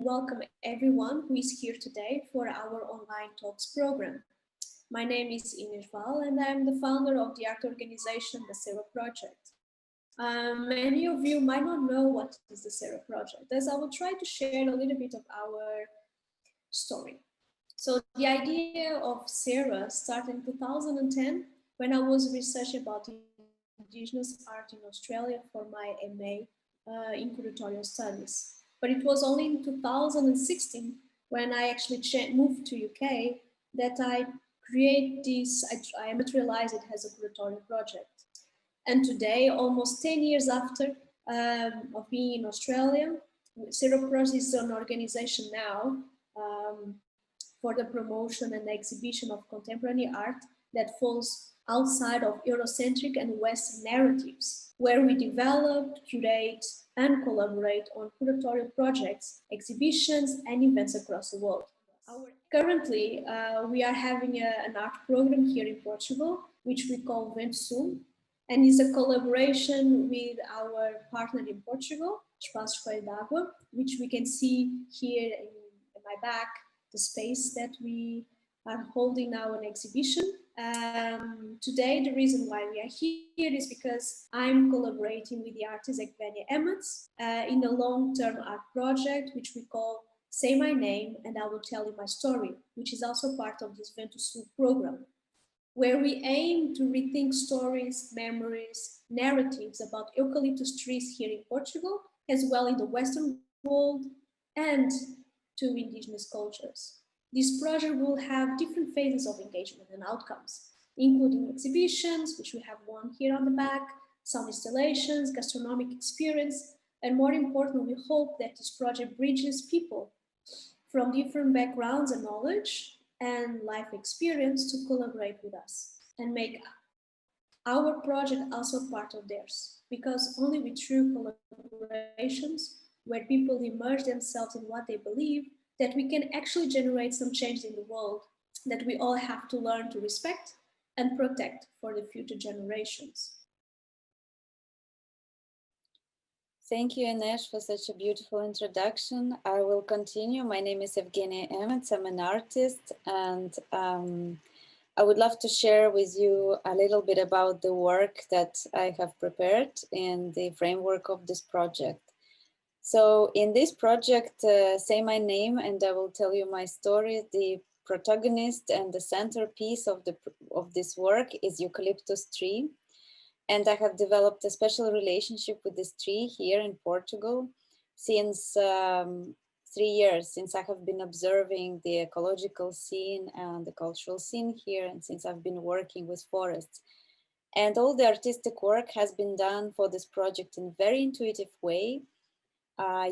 welcome everyone who is here today for our online talks program. My name is Inês and I'm the founder of the art organization, the CERA project. Many of you might not know what is the CERA project, as I will try to share a little bit of our story. So the idea of CERA started in 2010 when I was researching about indigenous art in Australia for my MA in curatorial studies. But it was only in 2016 when I actually moved to UK that I create this, I materialize it as a curatorial project. And today, almost 10 years after of being in Australia, CERA Project is an organization now for the promotion and exhibition of contemporary art that falls outside of Eurocentric and Western narratives, where we develop, curate, and collaborate on curatorial projects, exhibitions, and events across the world. Currently, we are having an art program here in Portugal, which we call Vento Sul, and is a collaboration with our partner in Portugal, Espaço Espelho d'Água, which we can see here in my back, the space that we are holding now an exhibition. Today, the reason why we are here is because I'm collaborating with the artist Evgenia Emets in a long-term art project, which we call Say My Name and I Will Tell You My Story, which is also part of this Vento Sul program, where we aim to rethink stories, memories, narratives about eucalyptus trees here in Portugal, as well in the Western world, and to indigenous cultures. This project will have different phases of engagement and outcomes, including exhibitions, which we have one here on the back, some installations, gastronomic experience, and more importantly, we hope that this project bridges people from different backgrounds and knowledge and life experience to collaborate with us and make our project also part of theirs, because only with true collaborations where people immerse themselves in what they believe that we can actually generate some change in the world that we all have to learn to respect and protect for the future generations. Thank you, Inês, for such a beautiful introduction. I will continue. My name is Evgenia Emets. I'm an artist, and I would love to share with you a little bit about the work that I have prepared in the framework of this project. So in this project, Say My Name and I Will Tell You My Story, the protagonist and the centerpiece of this work is eucalyptus tree. And I have developed a special relationship with this tree here in Portugal since 3 years, since I have been observing the ecological scene and the cultural scene here, and since I've been working with forests. And all the artistic work has been done for this project in a very intuitive way,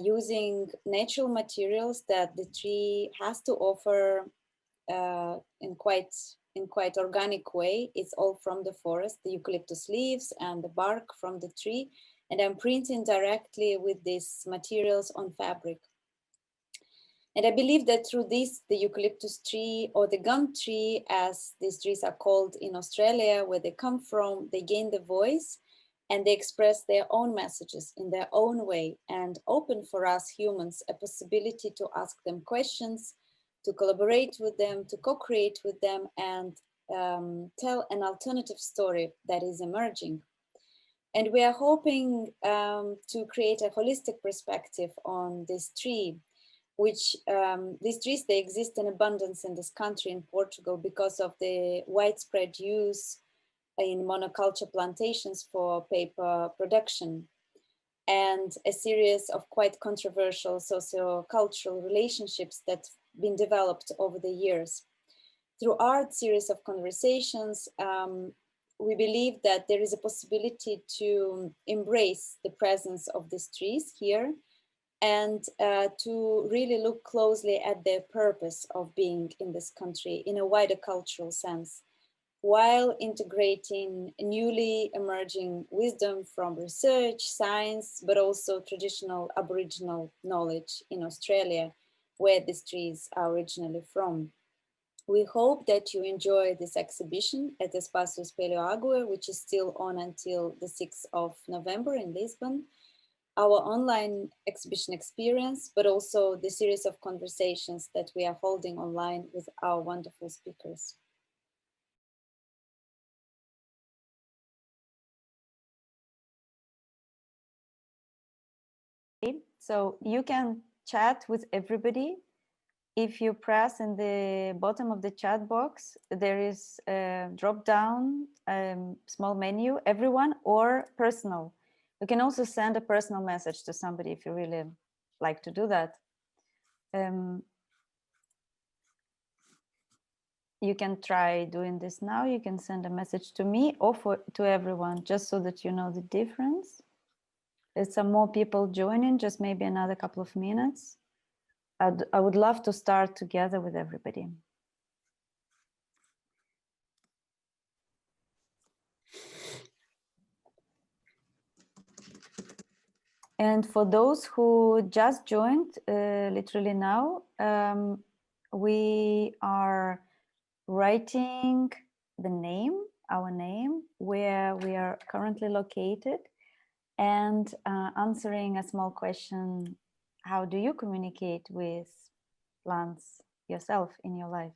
using natural materials that the tree has to offer in quite organic way. It's all from the forest, the eucalyptus leaves and the bark from the tree, and I'm printing directly with these materials on fabric. And I believe that through this, the eucalyptus tree or the gum tree, as these trees are called in Australia, where they come from, they gain the voice and they express their own messages in their own way and open for us humans a possibility to ask them questions, to collaborate with them, to co-create with them, and tell an alternative story that is emerging. And we are hoping to create a holistic perspective on this tree, which these trees, they exist in abundance in this country, in Portugal, because of the widespread use in monoculture plantations for paper production, and a series of quite controversial socio-cultural relationships that been developed over the years. Through our series of conversations, we believe that there is a possibility to embrace the presence of these trees here and to really look closely at their purpose of being in this country in a wider cultural sense, while integrating newly emerging wisdom from research, science, but also traditional Aboriginal knowledge in Australia, where these trees are originally from. We hope that you enjoy this exhibition at Espaço Espelho d'Água, which is still on until the 6th of November in Lisbon. our online exhibition experience, but also the series of conversations that we are holding online with our wonderful speakers. So you can chat with everybody. If you press in the bottom of the chat box, there is a drop down small menu, everyone or personal. You can also send a personal message to somebody if you really like to do that. You can try doing this now. You can send a message to me or to everyone, just so that you know the difference. There's some more people joining, just maybe another couple of minutes. I would love to start together with everybody. And for those who just joined literally now, we are writing the name, our name, where we are currently located, and answering a small question: how do you communicate with plants yourself in your life?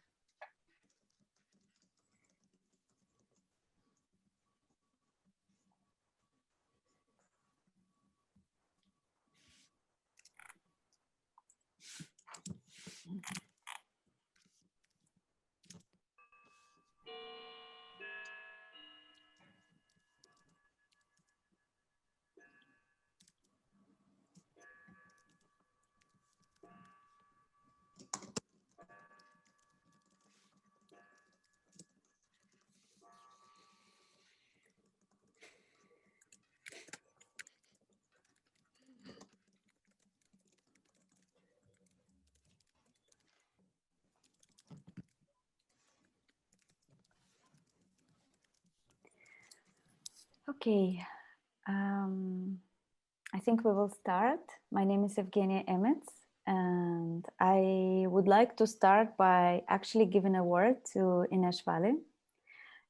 Okay, I think we will start. My name is Evgenia Emets, and I would like to start by actually giving a word to Inês Valle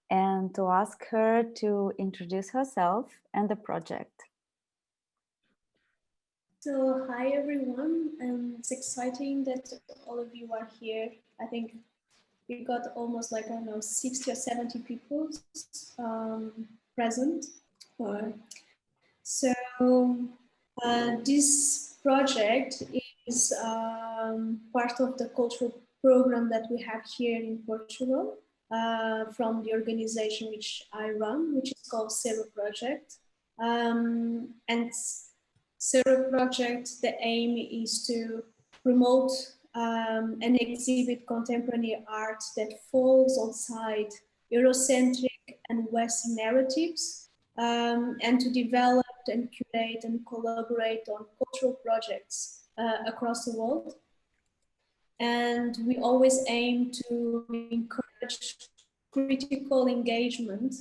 and to ask her to introduce herself and the project. So, hi everyone, it's exciting that all of you are here. I think we got almost like, I don't know, 60 or 70 people present. So this project is part of the cultural program that we have here in Portugal from the organization which I run, which is called CERA Project. And CERA Project, the aim is to promote and exhibit contemporary art that falls outside Eurocentric and Western narratives, and to develop and curate and collaborate on cultural projects across the world. And we always aim to encourage critical engagement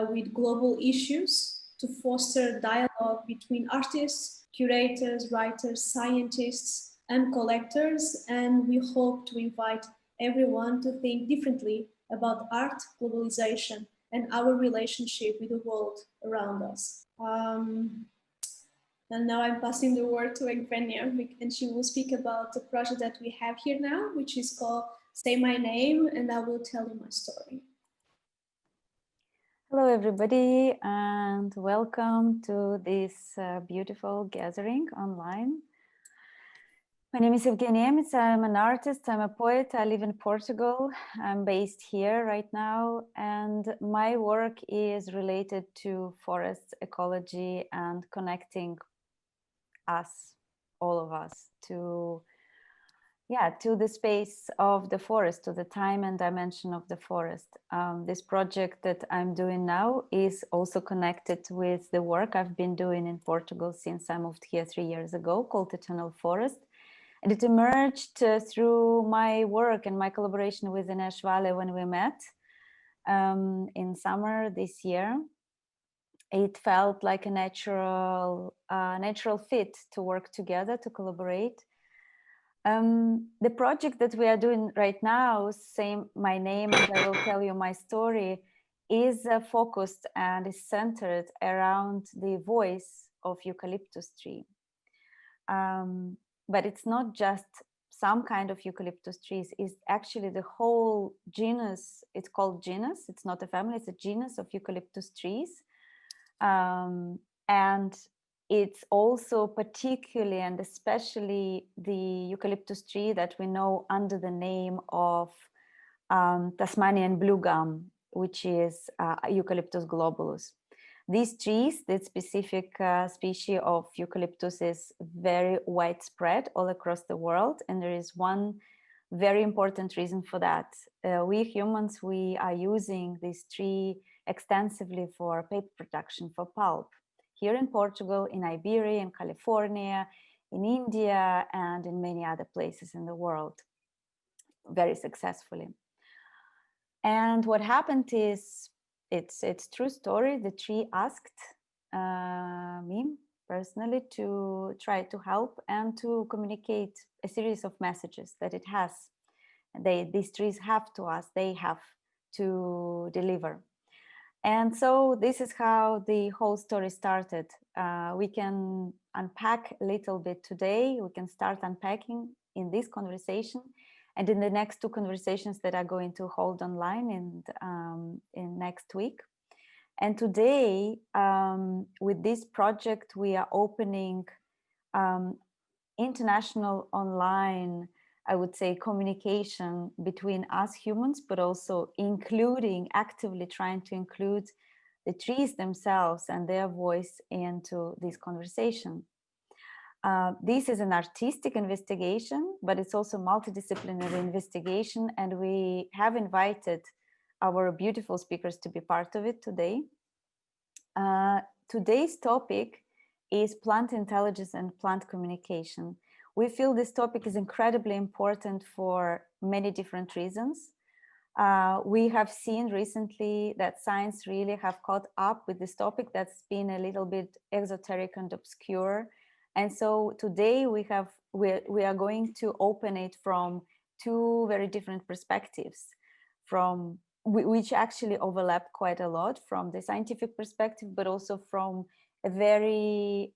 with global issues, to foster dialogue between artists, curators, writers, scientists, and collectors. And we hope to invite everyone to think differently about art, globalization, and our relationship with the world around us. And now I'm passing the word to Evgenia, and she will speak about the project that we have here now, which is called Say My Name, and I will tell you my story. Hello, everybody, and welcome to this beautiful gathering online. My name is Evgenia Emets. I'm an artist, I'm a poet, I live in Portugal. I'm based here right now, and my work is related to forest ecology and connecting us, all of us, to the space of the forest, to the time and dimension of the forest. This project that I'm doing now is also connected with the work I've been doing in Portugal since I moved here 3 years ago, called Eternal Forest. And it emerged through my work and my collaboration with Inês Valle when we met in summer this year. It felt like a natural fit to work together, to collaborate. The project that we are doing right now, Say My Name and I Will Tell You My Story, is focused and is centered around the voice of eucalyptus tree. But it's not just some kind of eucalyptus trees, is actually the whole genus. It's called genus, it's not a family, it's a genus of eucalyptus trees. And it's also particularly and especially the eucalyptus tree that we know under the name of Tasmanian blue gum, which is Eucalyptus globulus. These trees, this specific species of eucalyptus is very widespread all across the world. And there is one very important reason for that. We humans, we are using this tree extensively for paper production, for pulp. Here in Portugal, in Iberia, in California, in India, and in many other places in the world, very successfully. And what happened is, it's true story. The tree asked me personally to try to help and to communicate a series of messages that it has. These trees have to us, they have to deliver. And so this is how the whole story started. We can unpack a little bit today. We can start unpacking in this conversation and in the next two conversations that are going to hold online in next week. And today, with this project, we are opening international online, I would say, communication between us humans, but also actively trying to include the trees themselves and their voice into this conversation. This is an artistic investigation, but it's also multidisciplinary investigation, and we have invited our beautiful speakers to be part of it today. Today's topic is plant intelligence and plant communication. We feel this topic is incredibly important for many different reasons. We have seen recently that science really have caught up with this topic that's been a little bit exoteric and obscure. And so today we are going to open it from two very different perspectives, which actually overlap quite a lot, from the scientific perspective, but also from a very,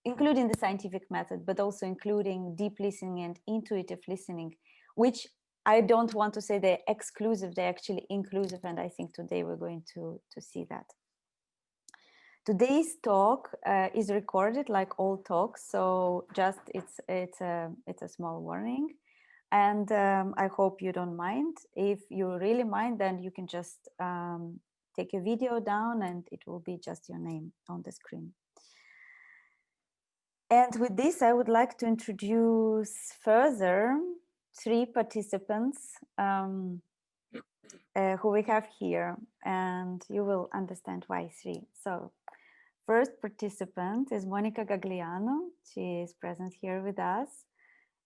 including the scientific method, but also including deep listening and intuitive listening, which I don't want to say they're exclusive, they're actually inclusive. And I think today we're going to see that. Today's talk is recorded like all talks, so just it's a small warning, and I hope you don't mind. If you really mind, then you can just take a video down, and it will be just your name on the screen. And with this, I would like to introduce further three participants who we have here, and you will understand why three. So. First participant is Monica Gagliano. She is present here with us.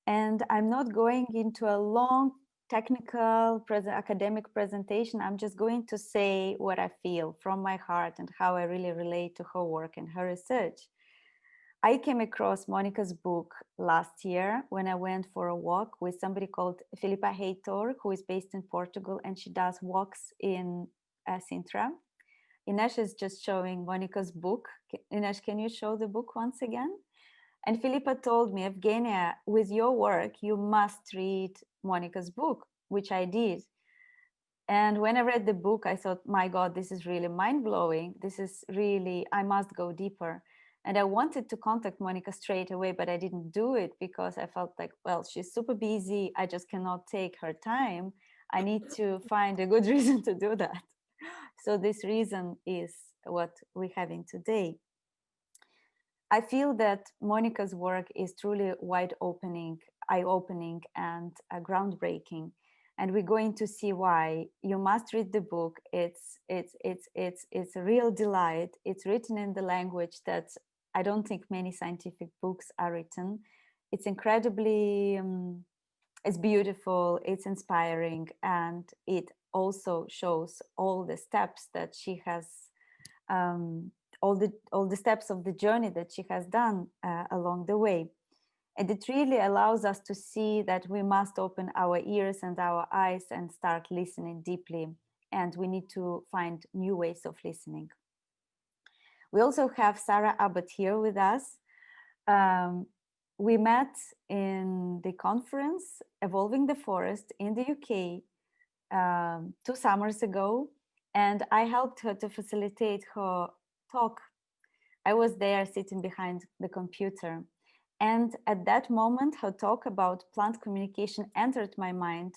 And I'm not going into a long technical academic presentation. I'm just going to say what I feel from my heart and how I really relate to her work and her research. I came across Monica's book last year when I went for a walk with somebody called Filipa Heitor, who is based in Portugal, and she does walks in Sintra. Inês is just showing Monica's book. Inês, can you show the book once again? And Filipa told me, Evgenia, with your work, you must read Monica's book, which I did. And when I read the book, I thought, my God, this is really mind-blowing. This is really, I must go deeper. And I wanted to contact Monica straight away, but I didn't do it because I felt like, well, she's super busy. I just cannot take her time. I need to find a good reason to do that. So this reason is what we're having today. I feel that Monica's work is truly eye-opening, and groundbreaking, and we're going to see why. You must read the book. It's a real delight. It's written in the language that I don't think many scientific books are written. It's incredibly, it's beautiful. It's inspiring, and it also shows all the steps that she has, all the steps of the journey that she has done along the way. And it really allows us to see that we must open our ears and our eyes and start listening deeply. And we need to find new ways of listening. We also have Sarah Abbott here with us. We met in the conference Evolving the Forest in the UK 2 summers ago, and I helped her to facilitate her talk. I was there sitting behind the computer. And at that moment, her talk about plant communication entered my mind,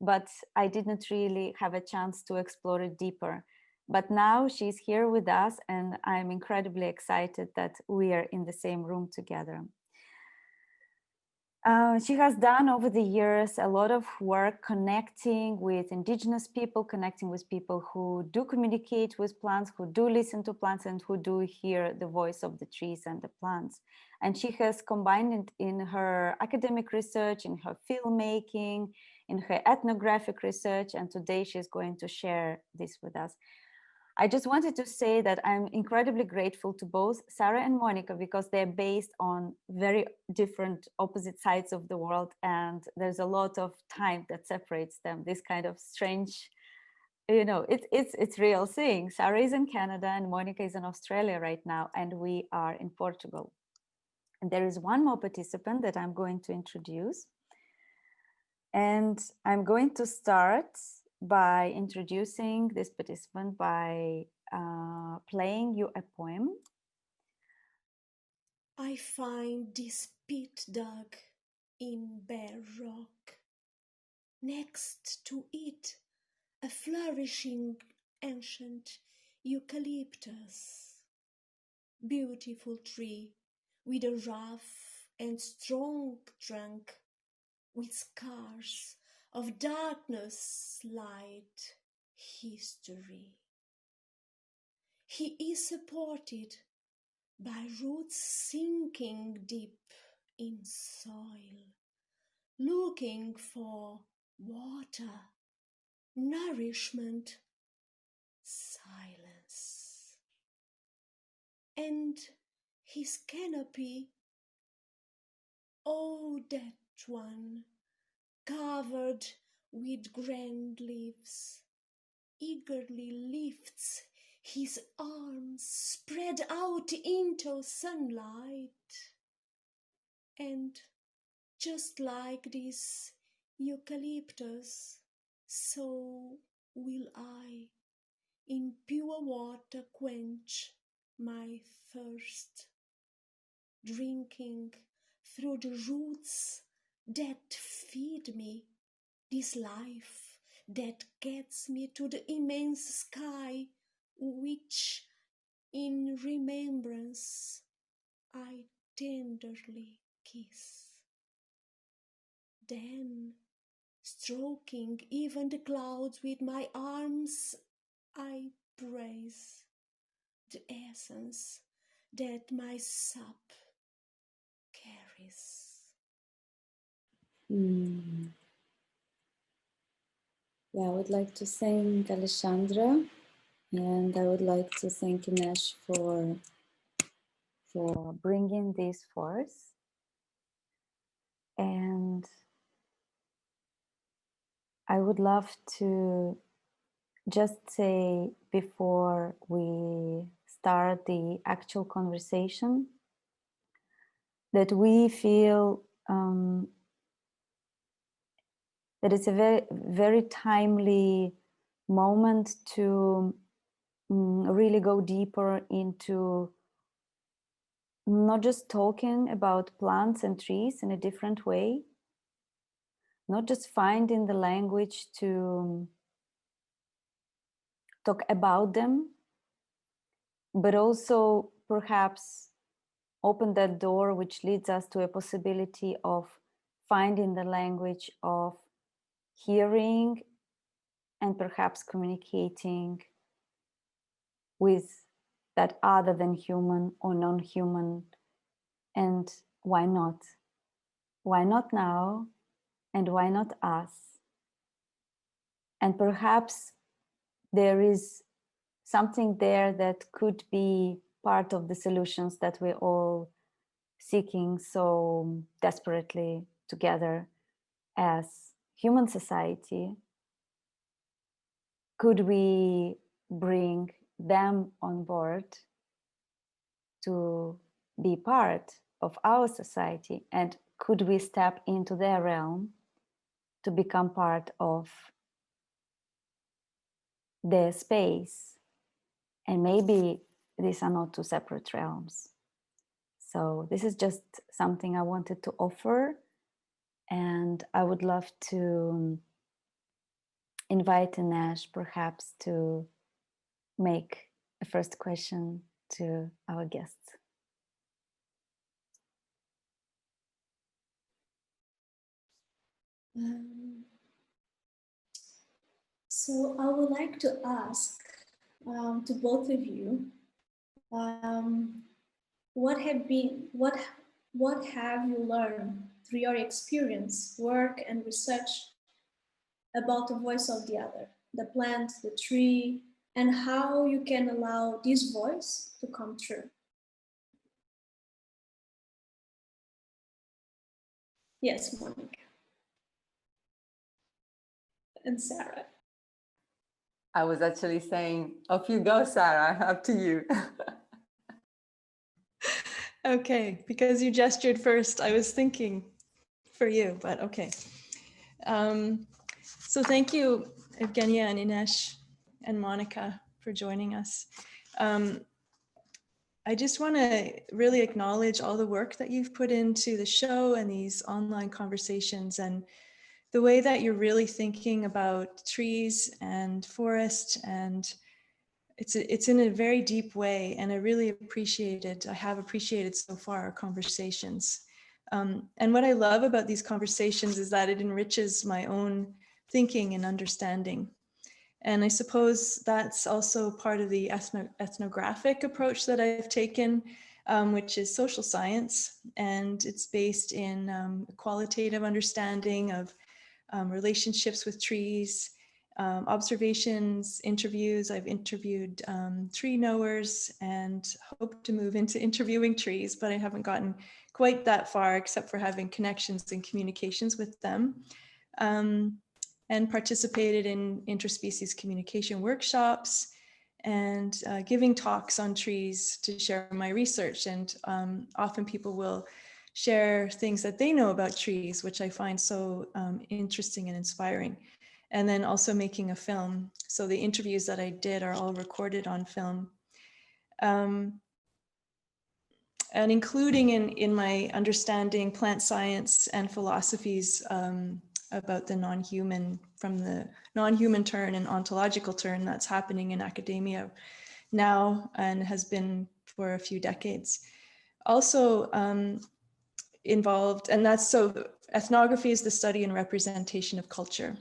but I didn't really have a chance to explore it deeper. But now she's here with us, and I'm incredibly excited that we are in the same room together. She has done over the years a lot of work connecting with indigenous people, connecting with people who do communicate with plants, who do listen to plants, and who do hear the voice of the trees and the plants. And she has combined it in her academic research, in her filmmaking, in her ethnographic research, and today she's going to share this with us. I just wanted to say that I'm incredibly grateful to both Sarah and Monica because they're based on very different opposite sides of the world, and there's a lot of time that separates them. This kind of strange, you know, it's real thing. Sarah is in Canada and Monica is in Australia right now, and we are in Portugal. And there is one more participant that I'm going to introduce. And I'm going to start by introducing this participant by playing you a poem. I find this pit dug in bare rock. Next to it, a flourishing ancient eucalyptus. Beautiful tree with a rough and strong trunk, with scars of darkness, light, history. He is supported by roots sinking deep in soil, looking for water, nourishment, silence. And his canopy, oh, that one, covered with grand leaves, eagerly lifts his arms spread out into sunlight. And just like this eucalyptus, so will I in pure water quench my thirst, drinking through the roots that feed me this life that gets me to the immense sky, which in remembrance I tenderly kiss. Then, stroking even the clouds with my arms, I praise the essence that my sap carries. Yeah, I would like to thank Alexandra, and I would like to thank Inês for bringing this forth. And I would love to just say before we start the actual conversation that we feel that it's a very, very timely moment to really go deeper into not just talking about plants and trees in a different way, not just finding the language to talk about them, but also perhaps open that door which leads us to a possibility of finding the language of hearing and perhaps communicating with that other than human or non-human. And why not? Why not now? And why not us? And perhaps there is something there that could be part of the solutions that we're all seeking so desperately together as human society. Could we bring them on board to be part of our society, and could we step into their realm to become part of their space? And maybe these are not two separate realms. So this is just something I wanted to offer, and I would love to invite Inês perhaps to make a first question to our guests. So I would like to ask to both of you, what have you learned through your experience, work, and research about the voice of the other, the plant, the tree, and how you can allow this voice to come true? Yes, Monica. And Sarah. I was actually saying, off you go, Sarah, up to you. Okay, because you gestured first, I was thinking for you, but okay. So thank you, Evgenia and Inês and Monica, for joining us. I just want to really acknowledge all the work that you've put into the show and these online conversations, and the way that you're really thinking about trees and forest, and it's in a very deep way, and I really have appreciated so far our conversations. And what I love about these conversations is that it enriches my own thinking and understanding. And I suppose that's also part of the ethnographic approach that I've taken, which is social science, and it's based in a qualitative understanding of relationships with trees, observations, interviews. I've interviewed tree knowers and hope to move into interviewing trees, but I haven't gotten quite that far except for having connections and communications with them. And participated in interspecies communication workshops and giving talks on trees to share my research. And often people will share things that they know about trees, which I find so interesting and inspiring. And then also making a film. So the interviews that I did are all recorded on film. And including in my understanding plant science and philosophies about the non-human, from the non-human turn and ontological turn that's happening in academia now and has been for a few decades. Also involved, and that's so ethnography is the study and representation of culture.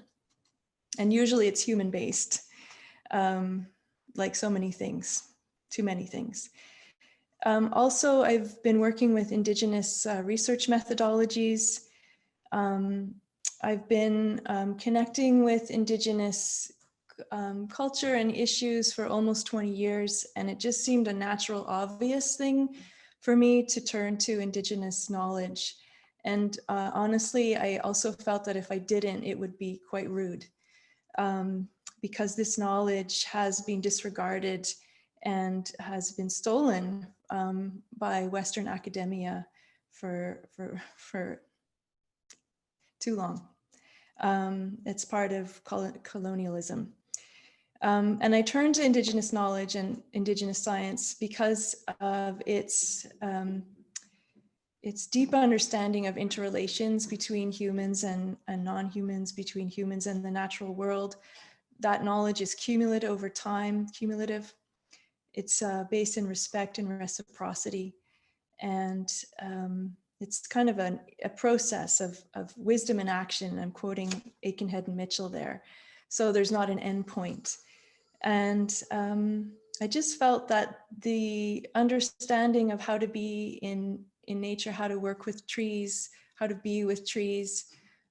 And usually it's human-based, like so many things, too many things. Also, I've been working with Indigenous research methodologies. I've been connecting with Indigenous culture and issues for almost 20 years, and it just seemed a natural, obvious thing for me to turn to Indigenous knowledge. And honestly, I also felt that if I didn't, it would be quite rude, because this knowledge has been disregarded and has been stolen by Western academia for too long. It's part of colonialism. And I turned to Indigenous knowledge and Indigenous science because of its deep understanding of interrelations between humans and non-humans, between humans and the natural world. That knowledge is cumulative over time, cumulative. It's based in respect and reciprocity. And it's kind of a process of wisdom and action. I'm quoting Aikenhead and Mitchell there. So there's not an end point. And I just felt that the understanding of how to be in nature, how to work with trees, how to be with trees,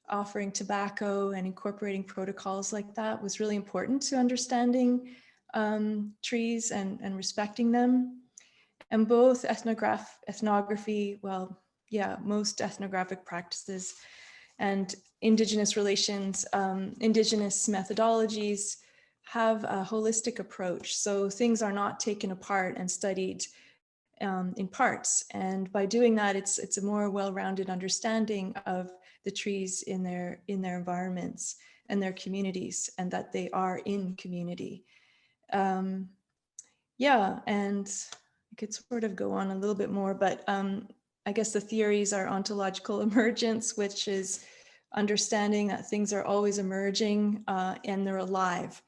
offering tobacco and incorporating protocols like that was really important to understanding trees and respecting them. And both ethnography, well, yeah, most ethnographic practices and Indigenous relations, Indigenous methodologies have a holistic approach. So things are not taken apart and studied in parts. And by doing that, it's a more well-rounded understanding of the trees in their environments and their communities, and that they are in community. Yeah, and I could sort of go on a little bit more, but I guess the theories are ontological emergence, which is understanding that things are always emerging and they're alive.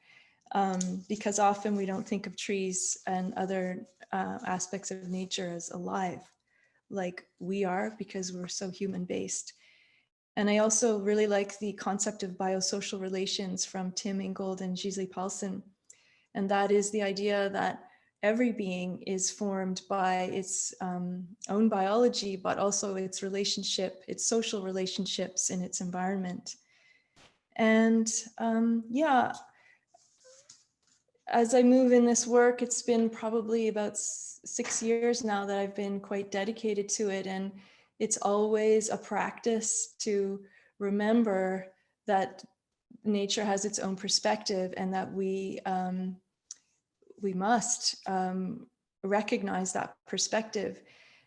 Because often we don't think of trees and other aspects of nature as alive, like we are, because we're so human-based. And I also really like the concept of biosocial relations from Tim Ingold and Gisli Paulsen. And that is the idea that every being is formed by its own biology, but also its relationship, its social relationships in its environment. And yeah, as I move in this work, it's been probably about 6 years now that I've been quite dedicated to it. And it's always a practice to remember that nature has its own perspective, and that we must recognize that perspective.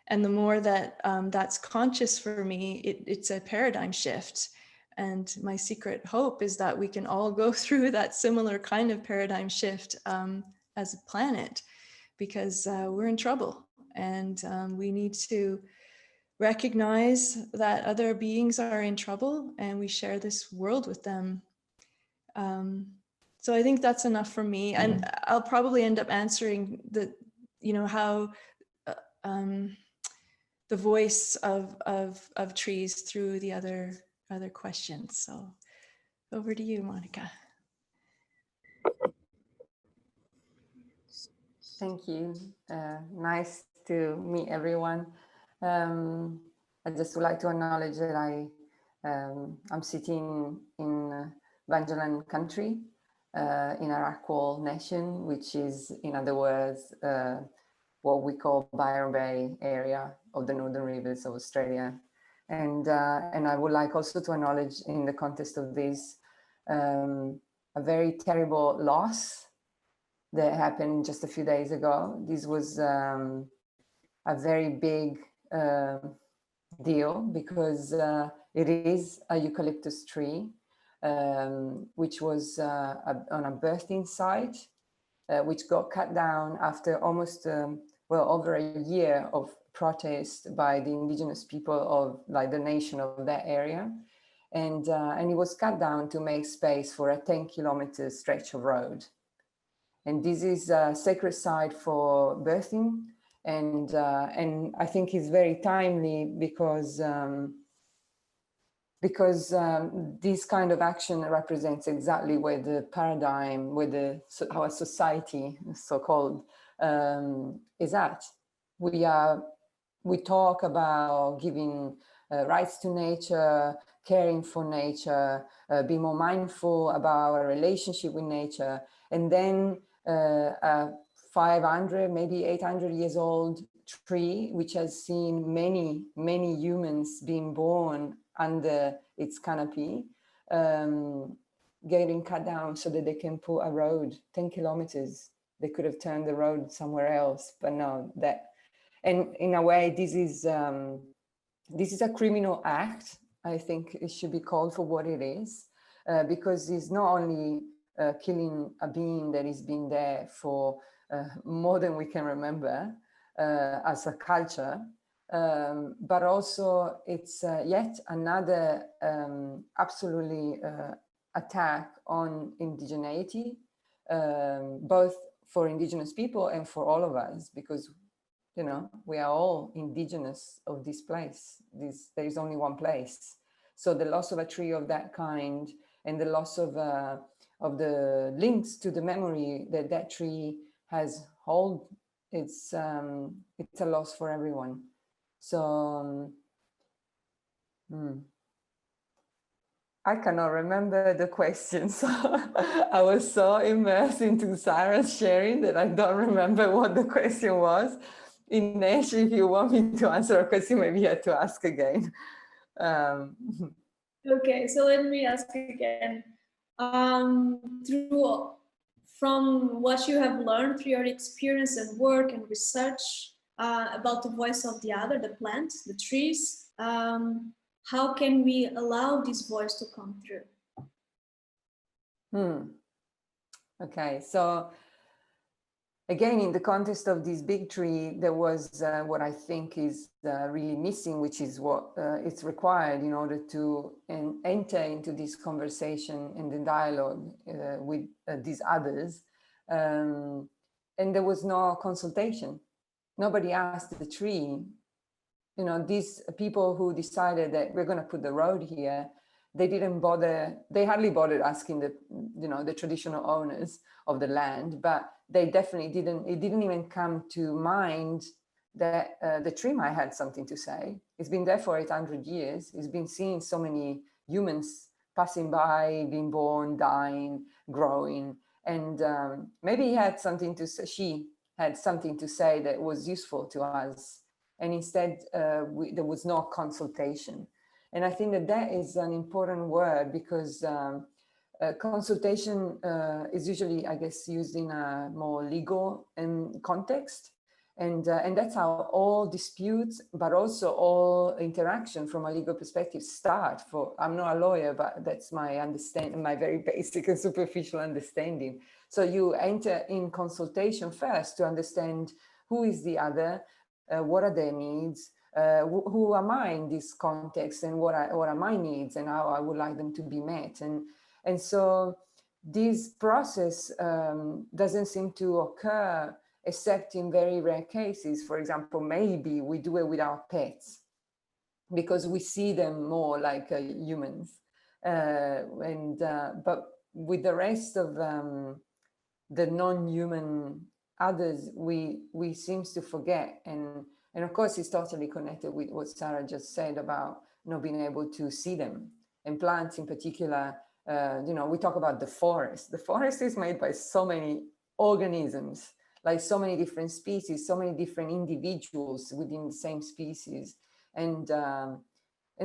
And the more that that's conscious for me, it's a paradigm shift. And my secret hope is that we can all go through that similar kind of paradigm shift as a planet, because we're in trouble, and we need to recognize that other beings are in trouble, and we share this world with them. So I think that's enough for me, and I'll probably end up answering how the voice of trees through the other questions. So over to you, Monica. Thank you. Nice to meet everyone. I just would like to acknowledge that I'm sitting in Vangelan country, in Arakwal Nation, which is, in other words, what we call Byron Bay area of the Northern Rivers of Australia. And I would like also to acknowledge, in the context of this, a very terrible loss that happened just a few days ago. This was a very big deal, because it is a eucalyptus tree, which was on a birthing site, which got cut down after almost, over a year of protest by the indigenous people of the nation of that area. And it was cut down to make space for a 10-kilometer stretch of road. And this is a sacred site for birthing. And I think it's very timely, because this kind of action represents exactly where the paradigm, where our society, so-called, is at. We talk about giving rights to nature, caring for nature, be more mindful about our relationship with nature, and then 500, maybe 800 years old tree, which has seen many humans being born under its canopy, getting cut down so that they can put a road 10 kilometers. They could have turned the road somewhere else, but no, and in a way, this is a criminal act. I think it should be called for what it is, because it's not only killing a being that has been there for more than we can remember as a culture, but also it's yet another absolutely attack on indigeneity, both for indigenous people and for all of us, because we are all indigenous of this place. There is only one place. So the loss of a tree of that kind, and the loss of the links to the memory that tree has hold, it's a loss for everyone. So I cannot remember the question. So I was so immersed into Sarah's sharing that I don't remember what the question was. Inês, if you want me to answer a question, maybe you have to ask again. Okay, so let me ask again. From what you have learned through your experience and work and research, about the voice of the other, the plant, the trees. How can we allow this voice to come through? Okay, so again, in the context of this big tree, there was what I think is really missing, which is what it's required in order to enter into this conversation and the dialogue with these others. And there was no consultation. Nobody asked the tree. You know, these people who decided that we're going to put the road here, they didn't bother, they hardly bothered asking the, you know, the traditional owners of the land, but they definitely didn't, it didn't even come to mind that the tree might have something to say. It's been there for 800 years. It's been seeing so many humans passing by, being born, dying, growing. And maybe he had something to say, she had something to say that was useful to us. And instead, there was no consultation. And I think that that is an important word because consultation is usually, I guess, used in a more legal context. And that's how all disputes, but also all interaction from a legal perspective start. I'm not a lawyer, but that's my understanding, my very basic and superficial understanding. So you enter in consultation first to understand who is the other, what are their needs, who am I in this context, and what are my needs, and how I would like them to be met. And so this process doesn't seem to occur except in very rare cases. For example, maybe we do it with our pets because we see them more like humans. But with the rest of the non-human others, we seem to forget. And of course, it's totally connected with what Sarah just said about not being able to see them. And plants in particular, you know, we talk about the forest. The forest is made by so many organisms, like so many different species, so many different individuals within the same species. And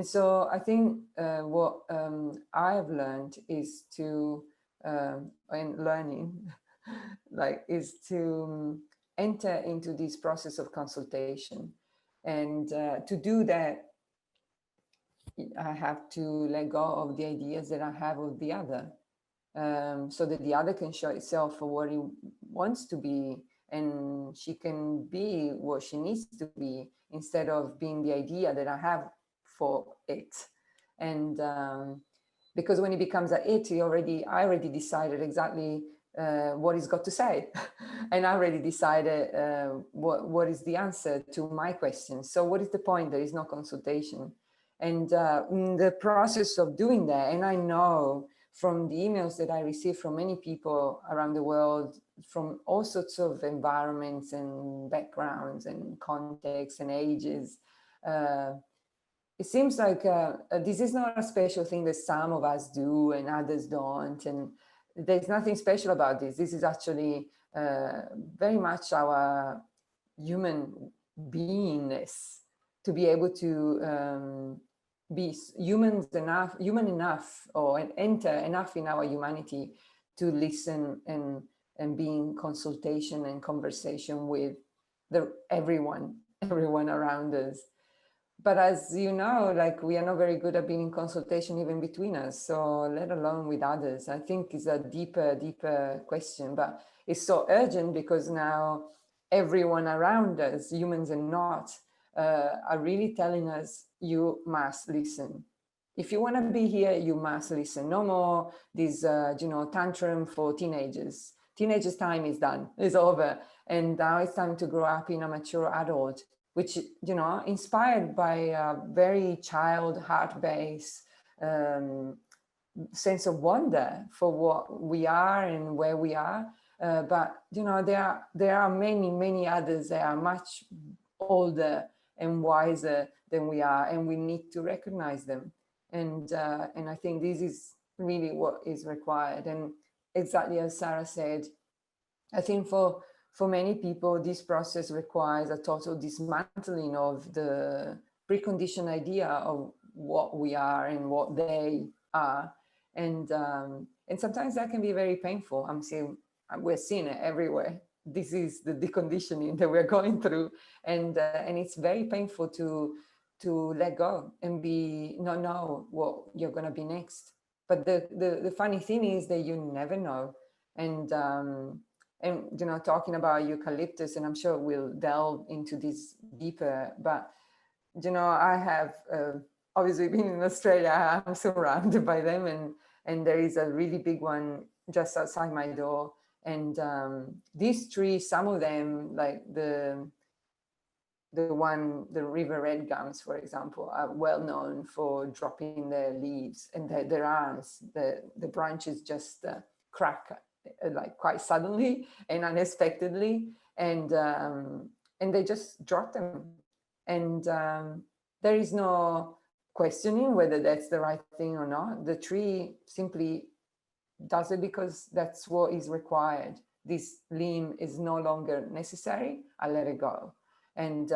so I think what I have learned is to, and learning, like, is to enter into this process of consultation. And to do that, I have to let go of the ideas that I have of the other, so that the other can show itself for what it wants to be, and she can be what she needs to be, instead of being the idea that I have for it. And because when it becomes a it, I already decided exactly what it's got to say. And I already decided what is the answer to my question. So what is the point? There is no consultation. And in the process of doing that, and I know from the emails that I receive from many people around the world, from all sorts of environments and backgrounds and contexts and ages, it seems like this is not a special thing that some of us do and others don't. And there's nothing special about this. This is actually very much our human beingness, to be able to be human enough, or enter enough in our humanity to listen and be in consultation and conversation with everyone around us. But as you know, like, we are not very good at being in consultation even between us, so let alone with others. I think it's a deeper question, but it's so urgent because now everyone around us, humans and not, are really telling us, you must listen. If you want to be here, you must listen. No more this, tantrum for teenagers. Teenagers' time is done, is over. And now it's time to grow up in a mature adult, which, you know, inspired by a very child, heart-based sense of wonder for what we are and where we are. But, you know, there are many others that are much older and wiser than we are, and we need to recognize them. And I think this is really what is required. And exactly as Sarah said, I think for many people, this process requires a total dismantling of the preconditioned idea of what we are and what they are. And sometimes that can be very painful. We're seeing it everywhere this is the deconditioning that we're going through, and it's very painful to let go and not know what you're going to be next. But the funny thing is that you never know. And you know, talking about eucalyptus, and I'm sure we'll delve into this deeper, but you know, I have obviously been in Australia. I'm surrounded by them, and there is a really big one just outside my door. And these trees, some of them, like the river red gums, for example, are well known for dropping their leaves and their arms. The branches just crack like quite suddenly and unexpectedly, and they just drop them. And there is no questioning whether that's the right thing or not. The tree simply does it because that's what is required. This limb is no longer necessary. I let it go. And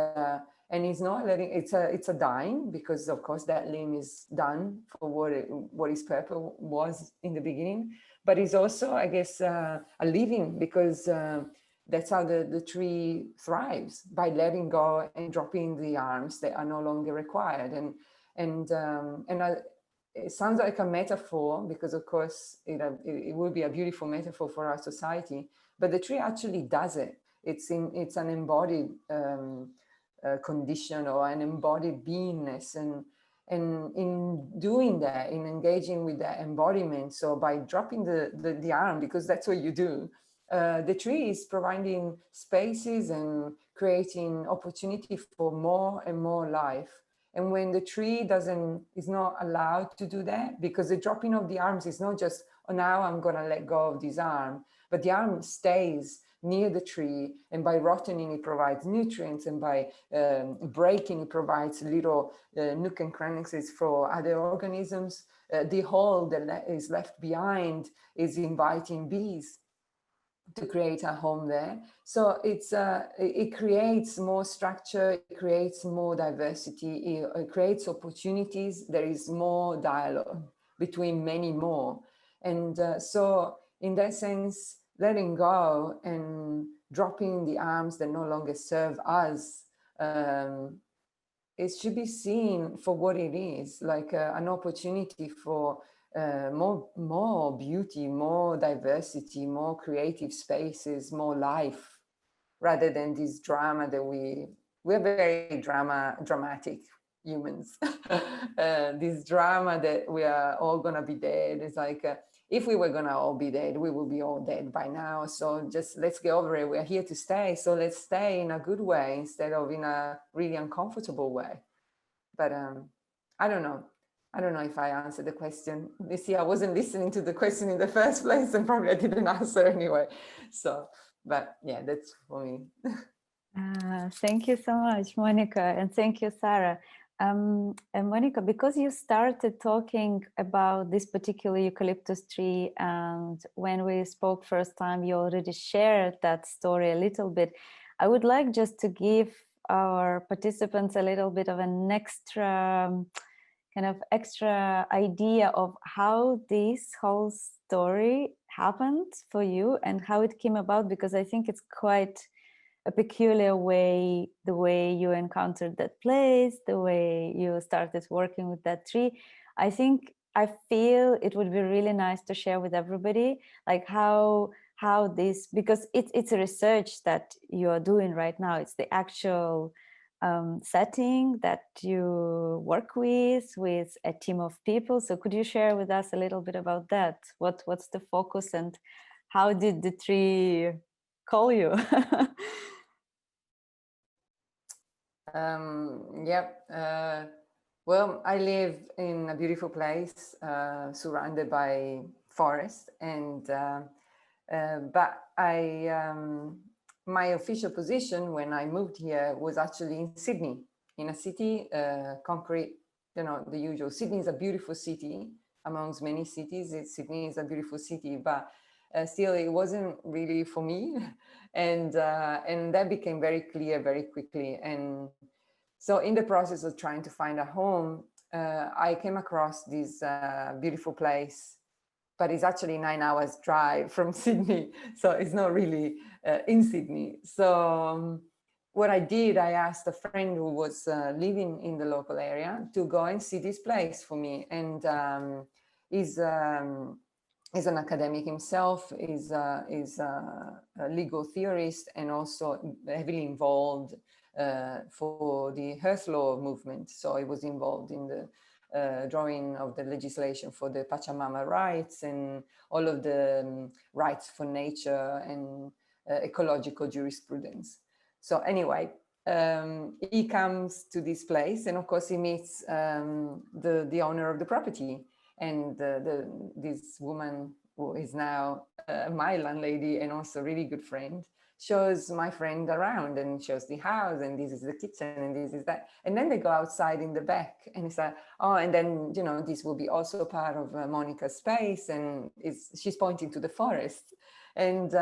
it's not letting, it's a dying, because of course that limb is done for what its purpose was in the beginning. But it's also, I guess, a living, because that's how the tree thrives, by letting go and dropping the arms that are no longer required. It sounds like a metaphor, because of course it would be a beautiful metaphor for our society, but the tree actually does it. It's an embodied condition, or an embodied beingness, and in doing that, in engaging with that embodiment, so by dropping the arm, because that's what you do, the tree is providing spaces and creating opportunity for more and more life. And when the tree is not allowed to do that, because the dropping of the arms is not just, oh, now I'm going to let go of this arm, but the arm stays near the tree, and by rotting it provides nutrients, and by breaking it provides little nook and crannies for other organisms. The hole that is left behind is inviting bees to create a home there. So it creates more structure, it creates more diversity, it creates opportunities. There is more dialogue between many more. And so in that sense, letting go and dropping the arms that no longer serve us, it should be seen for what it is, like an opportunity for more beauty, more diversity, more creative spaces, more life, rather than this drama that we're very dramatic humans. This drama that we are all gonna be dead. It's like, if we were gonna all be dead, we will be all dead by now. So just let's get over it. We're here to stay. So let's stay in a good way instead of in a really uncomfortable way. But I don't know. I don't know if I answered the question. You see, I wasn't listening to the question in the first place, and probably I didn't answer anyway. So, but yeah, that's for me. Thank you so much, Monica, and thank you, Sarah. And Monica, because you started talking about this particular eucalyptus tree, and when we spoke first time, you already shared that story a little bit. I would like just to give our participants a little bit of an extra idea of how this whole story happened for you and how it came about, because I think it's quite a peculiar way, the way you encountered that place, the way you started working with that tree. I feel it would be really nice to share with everybody, like how this, because it's a research that you are doing right now. It's the actual setting that you work with a team of people. So could you share with us a little bit about that? What's the focus, and how did the tree call you? Yep. Well, I live in a beautiful place surrounded by forest, and but my official position when I moved here was actually in Sydney, in a city, concrete, you know, the usual. Sydney is a beautiful city amongst many cities. Sydney is a beautiful city, but still it wasn't really for me. And that became very clear very quickly. And so in the process of trying to find a home, I came across this beautiful place but it's actually 9 hours drive from Sydney. So it's not really in Sydney. So what I did, I asked a friend who was living in the local area to go and see this place for me. And he's an academic himself, is a legal theorist, and also heavily involved for the Earth Law movement. So he was involved in the drawing of the legislation for the Pachamama rights and all of the rights for nature and ecological jurisprudence. So anyway, he comes to this place, and of course he meets the owner of the property, and this woman who is now my landlady and also a really good friend, shows my friend around and shows the house, and this is the kitchen and this is that. And then they go outside in the back, and it's like, oh, and then, you know, this will be also part of Monica's space, and she's pointing to the forest. And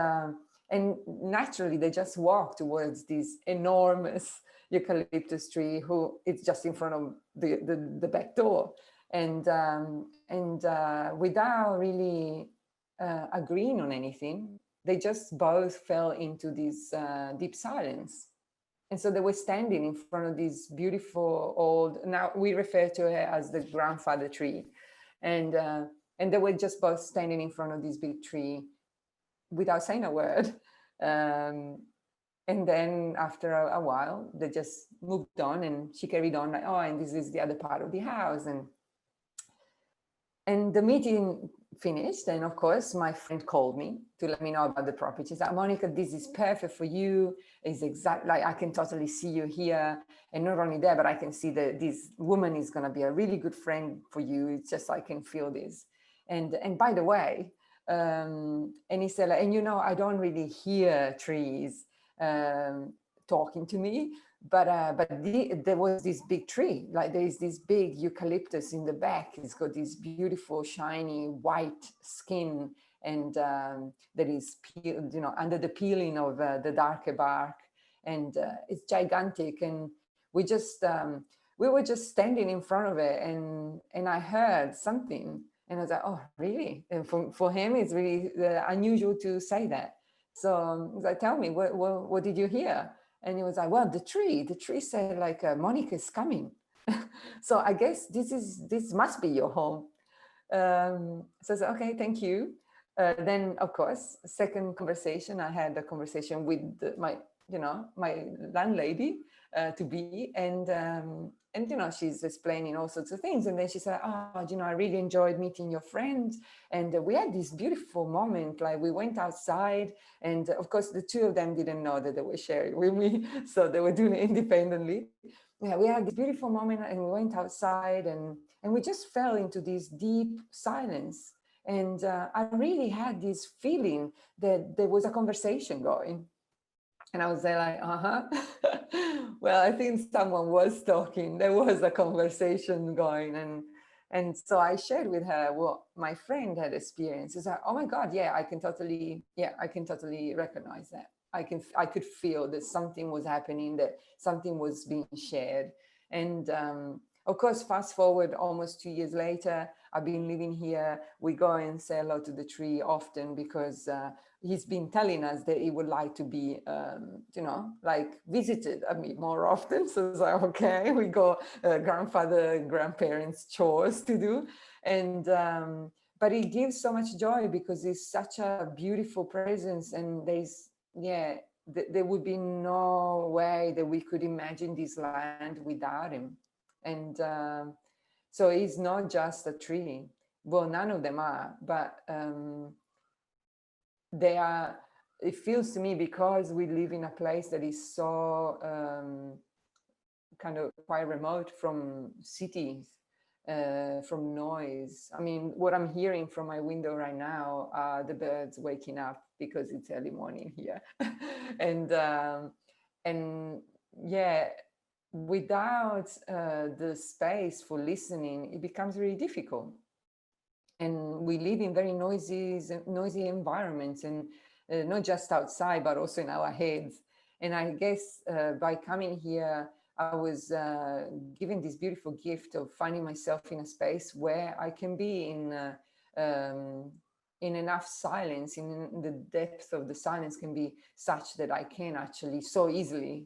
naturally they just walk towards this enormous eucalyptus tree, who it's just in front of the back door. And without really agreeing on anything, they just both fell into this deep silence. And so they were standing in front of this beautiful old, now we refer to it as the grandfather tree. And they were just both standing in front of this big tree without saying a word. And then after a while, they just moved on, and she carried on like, oh, and this is the other part of the house. And the meeting finished, and of course my friend called me to let me know about the property. She said, Monica, this is perfect for you. It's exactly like, I can totally see you here. And not only that, but I can see that this woman is going to be a really good friend for you. It's just, I can feel this. And by the way, and he said, like, and you know, I don't really hear trees talking to me, but there was this big tree, like there is this big eucalyptus in the back. It's got this beautiful shiny white skin, and that is peeled, you know, under the peeling of the darker bark, and it's gigantic. And we were just standing in front of it, and I heard something, and I was like, oh, really? And for him, it's really unusual to say that. So he's like, tell me, what did you hear? And he was like, well, the tree said like, Monica is coming. So I guess this must be your home. So I said, okay, thank you. Then of course, second conversation, I had a conversation with my landlady to be, and you know, she's explaining all sorts of things. And then she said, oh, you know, I really enjoyed meeting your friend. And we had this beautiful moment, like we went outside, and of course the two of them didn't know that they were sharing with me. So they were doing it independently. Yeah, we had this beautiful moment, and we went outside, and we just fell into this deep silence. And I really had this feeling that there was a conversation going. And I was there like, well, I think someone was talking. There was a conversation going. And so I shared with her what my friend had experienced. It's like, oh my God, yeah, I can totally recognize that. I could feel that something was happening, that something was being shared. And of course, fast forward almost 2 years later, I've been living here. We go and say hello to the tree often, because he's been telling us that he would like to be, like visited a bit more often. So it's like, okay, we go grandparents chores to do. And, but it gives so much joy, because it's such a beautiful presence. And there would be no way that we could imagine this land without him. And so it's not just a tree. Well, none of them are, but they are, it feels to me, because we live in a place that is so kind of quite remote from cities, from noise. I mean, what I'm hearing from my window right now are the birds waking up, because it's early morning here. And yeah, without the space for listening, it becomes really difficult. And we live in very noisy environments, and not just outside, but also in our heads. And I guess by coming here, I was given this beautiful gift of finding myself in a space where I can be in in enough silence, in the depth of the silence can be such that I can actually so easily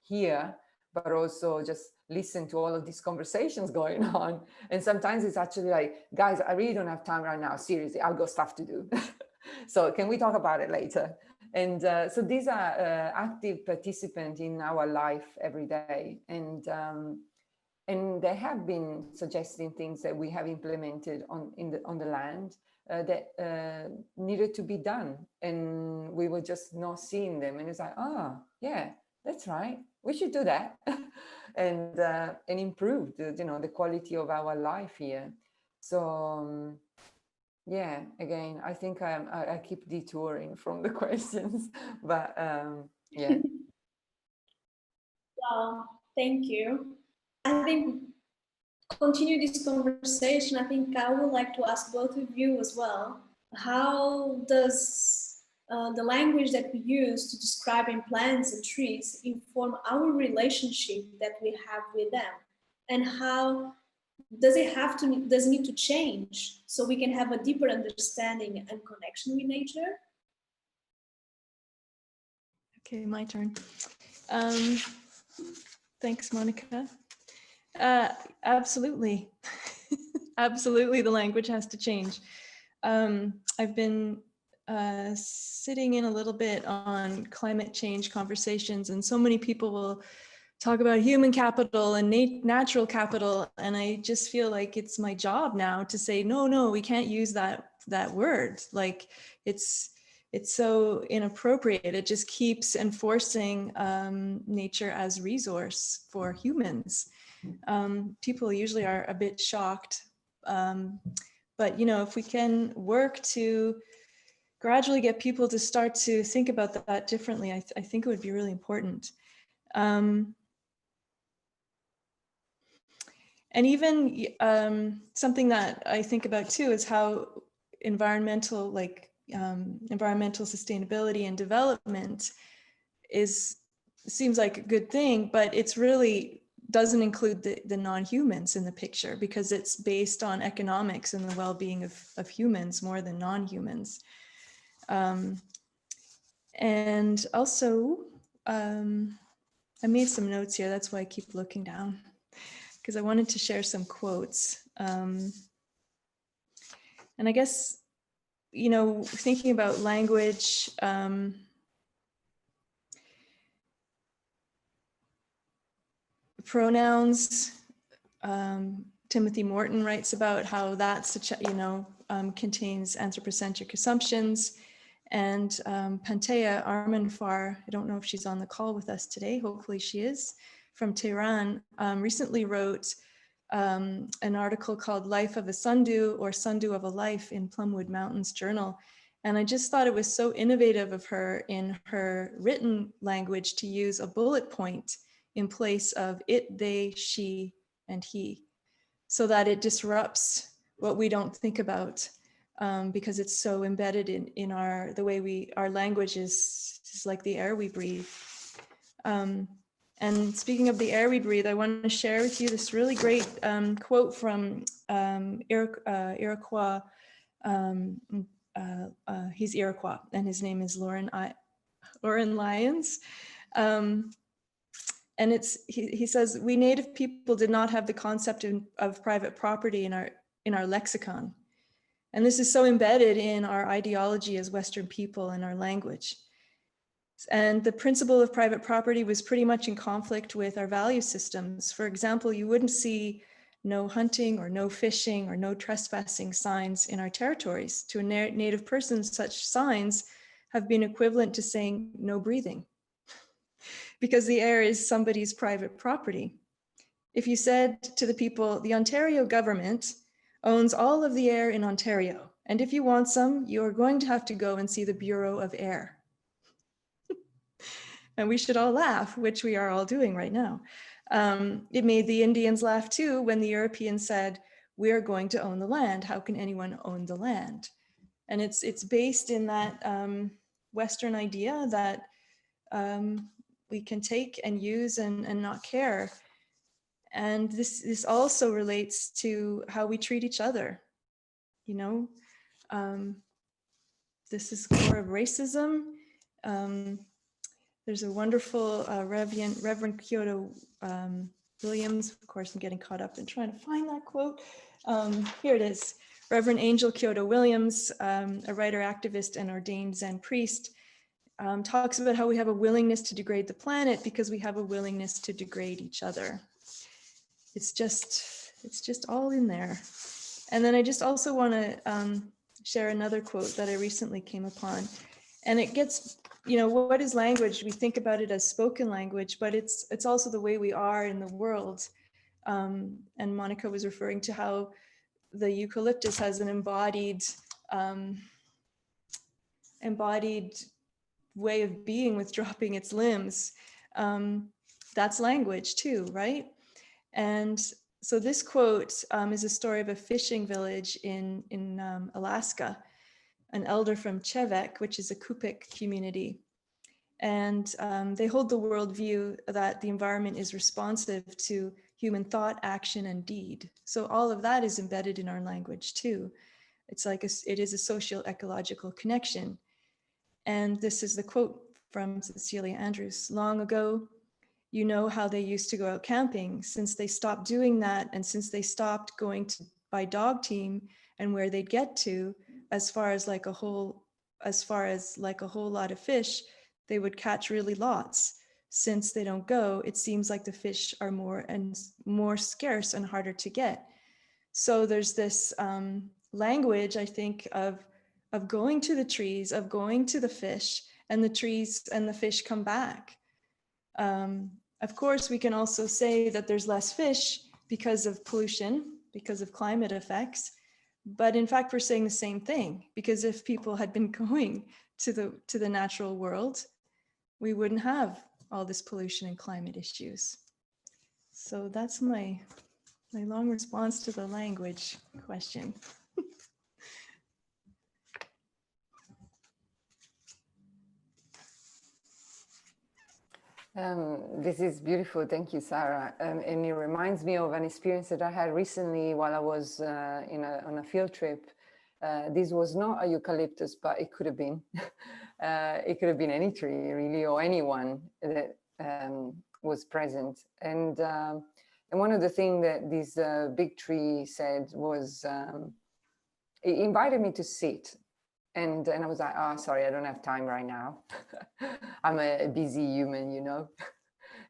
hear, but also just listen to all of these conversations going on. And sometimes it's actually like, guys, I really don't have time right now. Seriously, I've got stuff to do. So can we talk about it later? And so these are active participants in our life every day. And they have been suggesting things that we have implemented on the land that needed to be done. And we were just not seeing them. And it's like, oh, yeah, that's right. We should do that. And improve the quality of our life here. So yeah, again, I think I keep detouring from the questions, but yeah. Well, thank you. I think continue this conversation. I think I would like to ask both of you as well. How does the language that we use to describe in plants and trees inform our relationship that we have with them? And how does it need to change so we can have a deeper understanding and connection with nature? Okay, my turn. Thanks, Monica. Absolutely. Absolutely, the language has to change. I've been sitting in a little bit on climate change conversations, and so many people will talk about human capital and natural capital, and I just feel like it's my job now to say, no, we can't use that word. Like it's so inappropriate. It just keeps enforcing nature as resource for humans. People usually are a bit shocked, but if we can work to gradually get people to start to think about that differently, I think it would be really important. And even something that I think about too is how environmental sustainability and development seems like a good thing, but it's really doesn't include the non-humans in the picture, because it's based on economics and the well-being of humans more than non-humans. And also, I made some notes here. That's why I keep looking down, because I wanted to share some quotes. And I guess, thinking about language, pronouns, Timothy Morton writes about how that's contains anthropocentric assumptions. And Pantea Armanfar, I don't know if she's on the call with us today, hopefully she is, from Tehran, recently wrote an article called Life of a Sundu, or Sundu of a Life, in Plumwood Mountains Journal. And I just thought it was so innovative of her in her written language to use a bullet point in place of it, they, she, and he, so that it disrupts what we don't think about, because it's so embedded in the way our language is like the air we breathe. And speaking of the air we breathe, I want to share with you this really great quote from Iroquois. He's Iroquois, and his name is Lauren Lyons. And he says, "We Native people did not have the concept of private property in our lexicon. And this is so embedded in our ideology as Western people and our language. And the principle of private property was pretty much in conflict with our value systems. For example, you wouldn't see no hunting or no fishing or no trespassing signs in our territories. To a Native person, such signs have been equivalent to saying no breathing, because the air is somebody's private property. If you said to the people, the Ontario government owns all of the air in Ontario, and if you want some, you are going to have to go and see the Bureau of Air." And we should all laugh, which we are all doing right now. It made the Indians laugh too when the Europeans said, "We are going to own the land. How can anyone own the land?" And it's based in that Western idea that we can take and use and not care. And this also relates to how we treat each other. you know, this is core of racism. There's a wonderful Reverend Kyoto Williams. Of course, I'm getting caught up in trying to find that quote. Here it is. Reverend Angel Kyoto Williams, a writer, activist, and ordained Zen priest, talks about how we have a willingness to degrade the planet because we have a willingness to degrade each other. It's just all in there. And then I just also want to share another quote that I recently came upon. And it gets, you know, what is language? We think about it as spoken language, but it's also the way we are in the world. And Monica was referring to how the eucalyptus has an embodied way of being with dropping its limbs. That's language too, right? And so this quote is a story of a fishing village in Alaska, an elder from Chevek, which is a Kupik community. And they hold the worldview that the environment is responsive to human thought, action, and deed. So all of that is embedded in our language too. It's like it is a social ecological connection. And this is the quote from Cecilia Andrews. Long ago, you know how they used to go out camping. Since they stopped doing that, and since they stopped going to by dog team, and where they'd get to, as far as like a whole lot of fish, they would catch really lots. Since they don't go, it seems like the fish are more scarce and harder to get. So there's this language, I think, of going to the trees, of going to the fish, and the trees and the fish come back. Of course, we can also say that there's less fish because of pollution, because of climate effects. But in fact, we're saying the same thing, because if people had been going to the natural world, we wouldn't have all this pollution and climate issues. So that's my long response to the language question. This is beautiful. Thank you, Sarah. And it reminds me of an experience that I had recently while I was on a field trip. This was not a eucalyptus, but it could have been. It could have been any tree, really, or anyone that was present. And one of the things that this big tree said was, it invited me to sit. And I was like, oh, sorry, I don't have time right now. I'm a busy human, you know.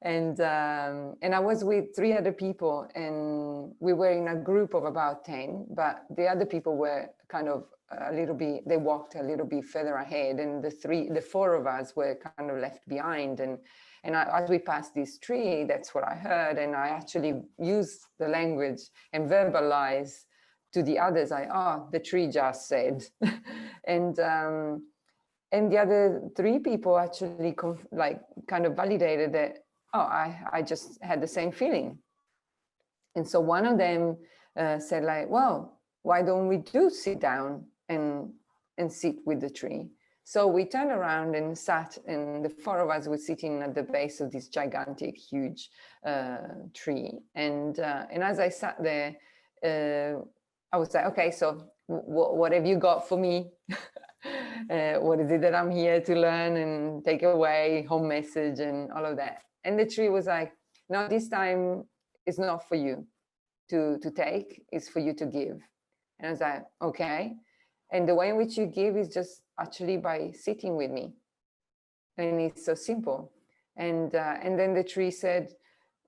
And I was with 3 other people, and we were in a group of about 10, but the other people were kind of a little bit, they walked a little bit further ahead, and the 4 of us were kind of left behind. And as we passed this tree, that's what I heard. And I actually used the language and verbalized to the others, the tree just said. And the other 3 people actually kind of validated that, I just had the same feeling. And so one of them said like, well, why don't we do sit down and sit with the tree? So we turned around and sat, and the 4 of us were sitting at the base of this gigantic, huge tree. And as I sat there, I was like, okay, so what have you got for me? What is it that I'm here to learn and take away, home message and all of that? And the tree was like, no, this time it's not for you to take, it's for you to give. And I was like, okay. And the way in which you give is just actually by sitting with me. And it's so simple. And then the tree said,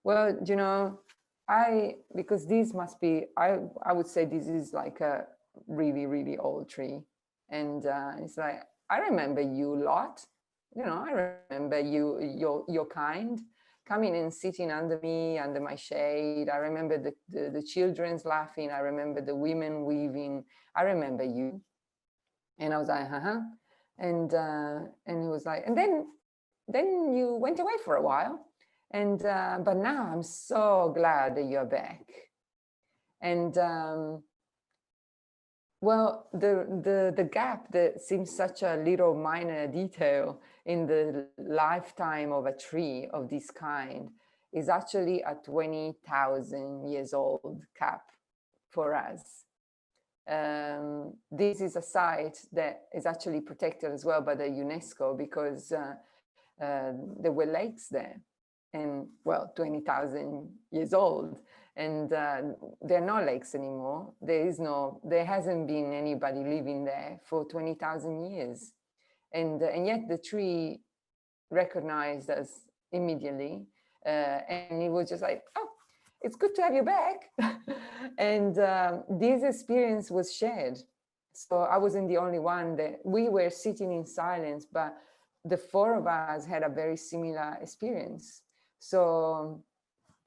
well, you know, because this must be, I would say this is like a really, really old tree. And it's like, I remember you a lot. You know, I remember your kind coming and sitting under me, under my shade. I remember the children's laughing. I remember the women weaving. I remember you. And I was like, And he was like, and then you went away for a while. And but now I'm so glad that you're back. And well, the gap that seems such a little minor detail in the lifetime of a tree of this kind is actually a 20,000 years old gap for us. This is a site that is actually protected as well by the UNESCO, because there were lakes there, and well, 20,000 years old, and there are no lakes anymore. There hasn't been anybody living there for 20,000 years, and yet the tree recognized us immediately, and it was just like, oh, it's good to have you back. And this experience was shared. So I wasn't the only one. That we were sitting in silence, but the four of us had a very similar experience. So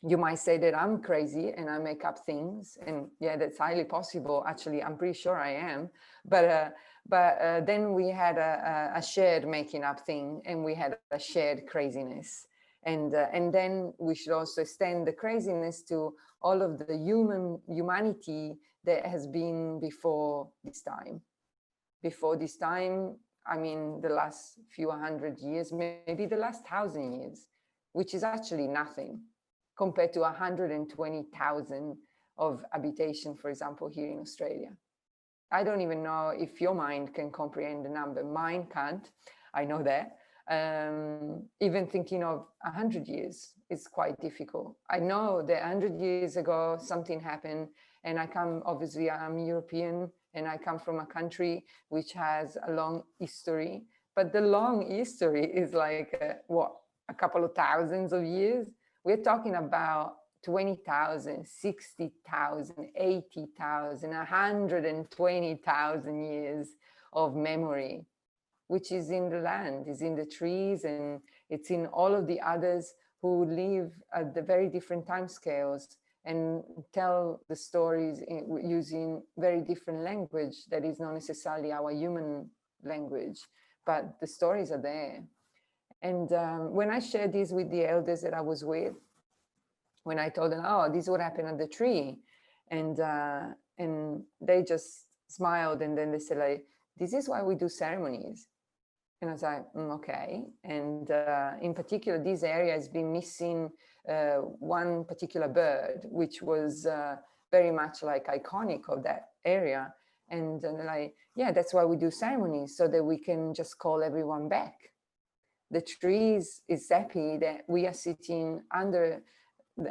you might say that I'm crazy and I make up things, and yeah, that's highly possible. Actually, I'm pretty sure I am. But then we had a shared making up thing, and we had a shared craziness. And then we should also extend the craziness to all of the humanity that has been before this time. Before this time, I mean, the last few hundred years, maybe the last 1,000 years, which is actually nothing compared to 120,000 of habitation, for example, here in Australia. I don't even know if your mind can comprehend the number. Mine can't, I know that. Even thinking of 100 years is quite difficult. I know that 100 years ago, something happened, and obviously I'm European, and I come from a country which has a long history, but the long history is like, what, a couple of thousands of years? We're talking about 20,000, 60,000, 80,000, 120,000 years of memory, which is in the land, is in the trees, and it's in all of the others who live at the very different timescales and tell the stories using very different language that is not necessarily our human language, but the stories are there. And when I shared this with the elders that I was with, when I told them, oh, this is what happened at the tree, and they just smiled, and then they said, like, this is why we do ceremonies. And I was like, okay. And in particular, this area has been missing one particular bird, which was very much like iconic of that area. And like, yeah, that's why we do ceremonies, so that we can just call everyone back. The tree is happy that we are sitting under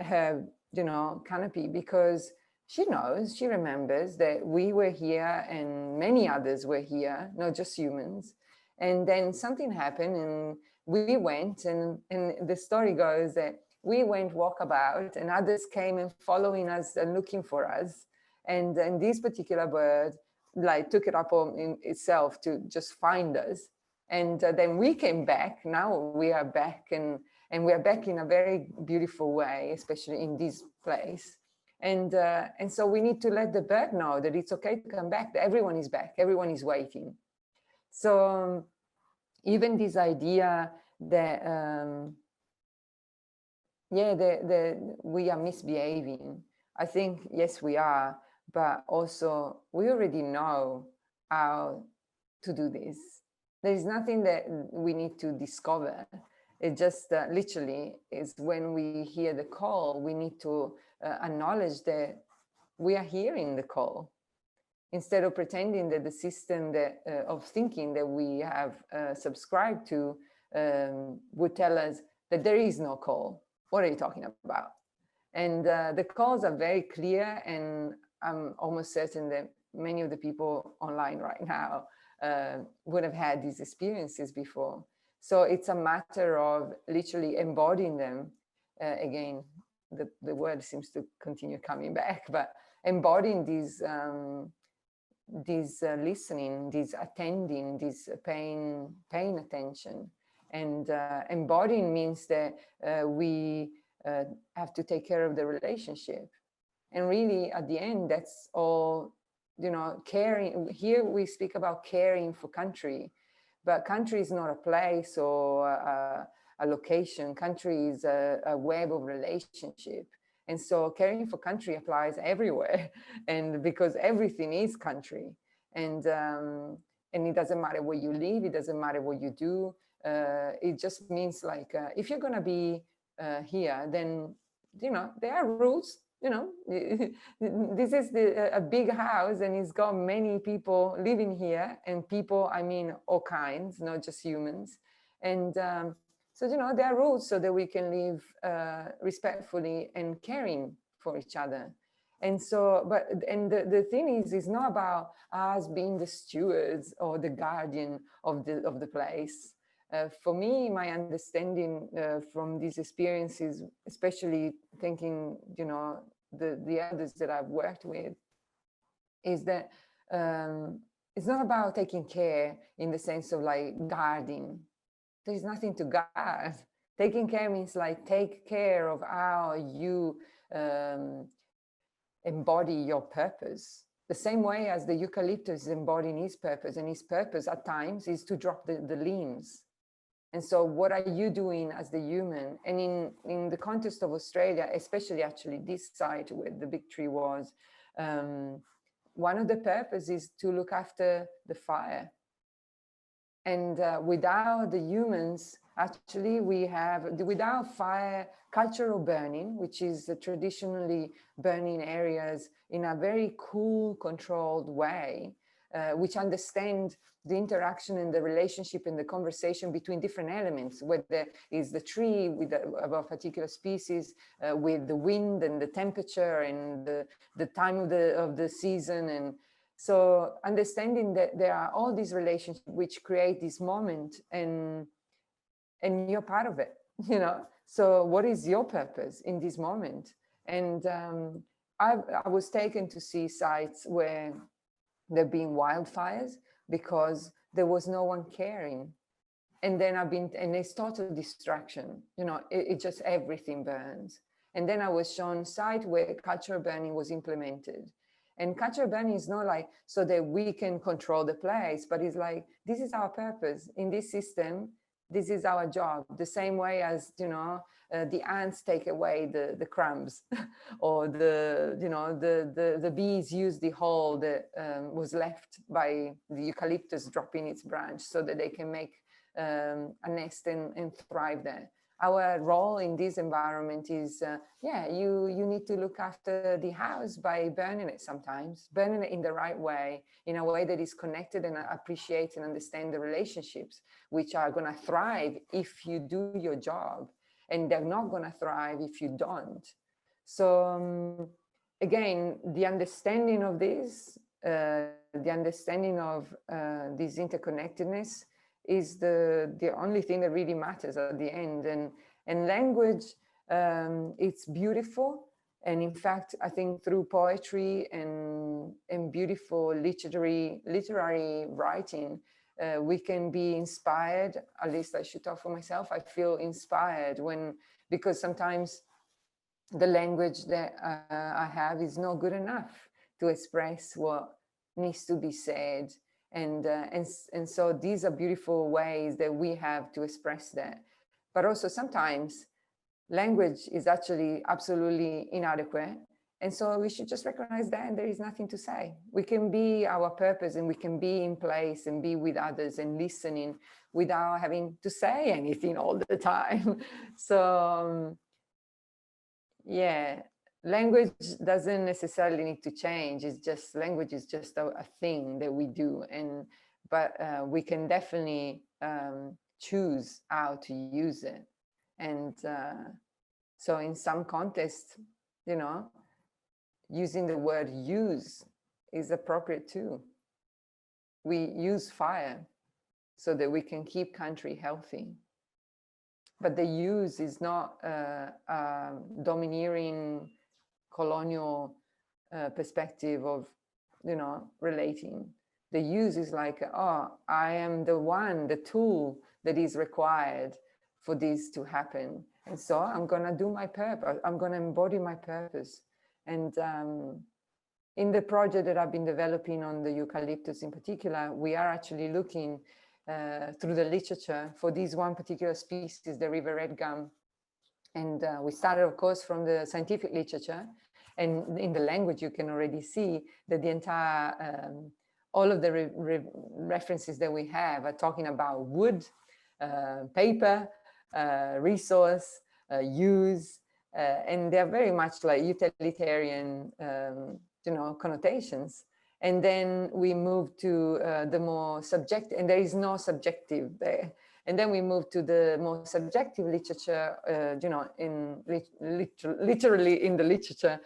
her, canopy, because she knows, she remembers that we were here and many others were here, not just humans. And then something happened, and we went, and the story goes that we went walkabout, and others came and following us and looking for us. And this particular bird like took it up on itself to just find us. And then we came back. Now we are back, and we are back in a very beautiful way, especially in this place. And so we need to let the bird know that it's okay to come back, that everyone is back, everyone is waiting. So even this idea that, we are misbehaving, I think, yes, we are, but also we already know how to do this. There is nothing that we need to discover. It just literally is when we hear the call, we need to acknowledge that we are hearing the call, instead of pretending that the system that, of thinking that we have subscribed to would tell us that there is no call. What are you talking about? And the calls are very clear, and I'm almost certain that many of the people online right now would have had these experiences before. So it's a matter of literally embodying them. Again, the word seems to continue coming back, but embodying these listening, this attending, this paying attention. And embodying means that we have to take care of the relationship. And really, at the end, that's all, caring. Here we speak about caring for country, but country is not a place or a location. Country is a web of relationship. And so caring for country applies everywhere, and because everything is country, and it doesn't matter where you live, it doesn't matter what you do. It just means like if you're gonna be here, then there are rules. you know, this is a big house and it's got many people living here, and people, I mean, all kinds, not just humans. And so, you know, there are rules so that we can live respectfully and caring for each other. And so, and the thing is, it's not about us being the stewards or the guardian of the place. For me, my understanding from these experiences, especially thinking, you know, the others that I've worked with, is that it's not about taking care in the sense of like guarding. There's nothing to guard. Taking care means like take care of how you embody your purpose. The same way as the eucalyptus is embodying his purpose, and his purpose at times is to drop the limbs. And so what are you doing as the human? And in the context of Australia, especially actually this site where the big tree was, one of the purposes is to look after the fire. And without the humans, actually we have, without fire, cultural burning, which is traditionally burning areas in a very cool, controlled way, which understand the interaction and the relationship and the conversation between different elements, whether it's the tree with of a particular species, with the wind and the temperature and the time of the season. And so understanding that there are all these relationships which create this moment, and you're part of it, you know. So what is your purpose in this moment? And I was taken to see sites where there've been wildfires because there was no one caring. And then and it's total distraction, you know, it just, everything burns. And then I was shown site where cultural burning was implemented. And cultural burning is not like so that we can control the place, but it's like, this is our purpose in this system. This is our job. The same way as, you know, the ants take away the crumbs, or the bees use the hole that was left by the eucalyptus dropping its branch so that they can make a nest and thrive there. Our role in this environment is, you need to look after the house by burning it sometimes, burning it in the right way, in a way that is connected and appreciates and understand the relationships, which are going to thrive if you do your job, and they're not going to thrive if you don't. So again, the understanding of this, the understanding of this interconnectedness is the only thing that really matters at the end. And language, it's beautiful. And in fact, I think through poetry and beautiful literary writing, we can be inspired. At least I should talk for myself. I feel inspired because sometimes the language that I have is not good enough to express what needs to be said. And so these are beautiful ways that we have to express that. But also sometimes language is actually absolutely inadequate. And so we should just recognize that, and there is nothing to say. We can be our purpose, and we can be in place and be with others and listening without having to say anything all the time. So yeah, language doesn't necessarily need to change. It's just, language is just a thing that we do. But we can definitely choose how to use it. And so in some contexts, you know, using the word use is appropriate too. We use fire so that we can keep country healthy. But the use is not a domineering colonial perspective of, you know, relating. The use is like, oh, I am the tool that is required for this to happen. And so I'm going to do my purpose. I'm going to embody my purpose. And in the project that I've been developing on the eucalyptus in particular, we are actually looking through the literature for this one particular species, the river red gum. And we started, of course, from the scientific literature. And in the language, you can already see that the entire, all of the references that we have are talking about wood, paper, resource, use, and they're very much like utilitarian, connotations. And then we move to the more subjective, and there is no subjective there. And then we move to the more subjective literature, literally in the literature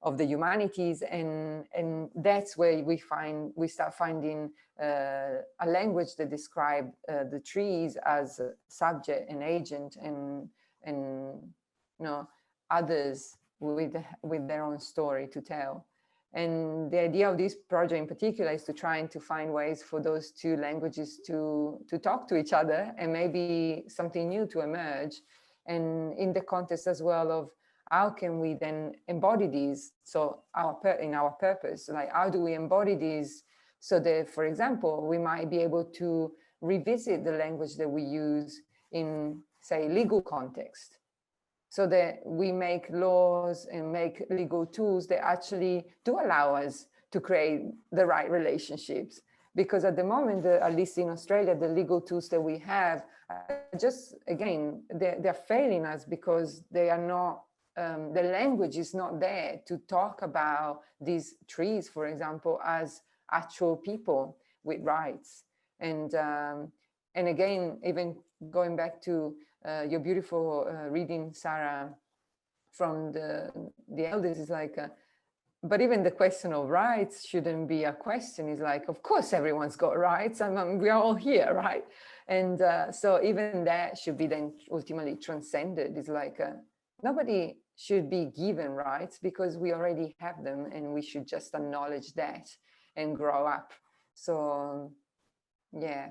of the humanities, and that's where we start finding a language that describes the trees as a subject and agent, and others with their own story to tell. And the idea of this project in particular is to try and to find ways for those two languages to talk to each other, and maybe something new to emerge. And in the context as well of how can we then embody these? So in our purpose, like how do we embody these so that, for example, we might be able to revisit the language that we use in, say, legal context, so that we make laws and make legal tools that actually do allow us to create the right relationships. Because at the moment, at least in Australia, the legal tools that we have just, again, they're failing us because they are not, the language is not there to talk about these trees, for example, as actual people with rights. And again, even going back to your beautiful reading, Sarah, from the elders, is like, but even the question of rights shouldn't be a question. It's like, of course, everyone's got rights, and we are all here, right? And so even that should be then ultimately transcended. It's like nobody should be given rights because we already have them, and we should just acknowledge that and grow up. So yeah,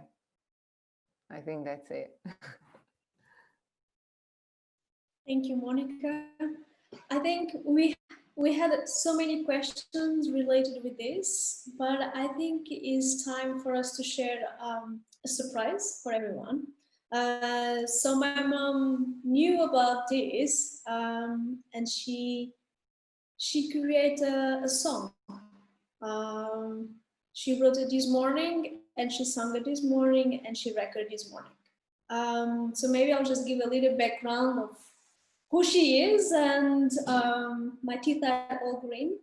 I think that's it. Thank you, Monica. I think we had so many questions related with this, but I think it is time for us to share a surprise for everyone. So my mom knew about this, and she created a song. She wrote it this morning, and she sang it this morning, and she recorded this morning. So maybe I'll just give a little background of who she is, and my teeth are all green.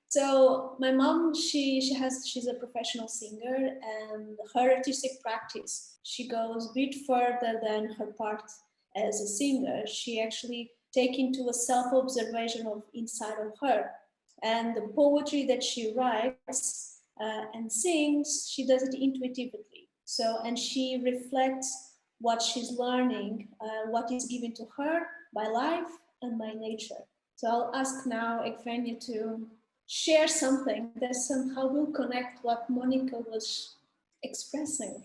So my mom, she's a professional singer, and her artistic practice, she goes a bit further than her part as a singer. She actually take into a self-observation of inside of her, and the poetry that she writes and sings, she does it intuitively. So, and she reflects what she's learning, what is given to her by life and by nature. So I'll ask now Evgenia to share something that somehow will connect what Monica was expressing.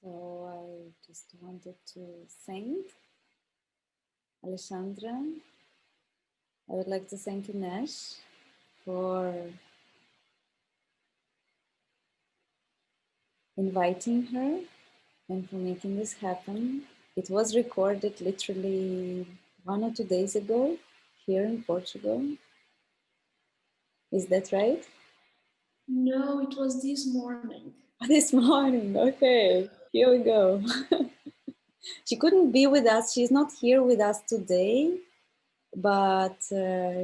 So I just wanted to thank Alexandra. I would like to thank Inês for inviting her and for making this happen. It was recorded literally 1 or 2 days ago here in Portugal. Is that right? No, it was this morning. This morning, okay, here we go. She couldn't be with us, she's not here with us today, but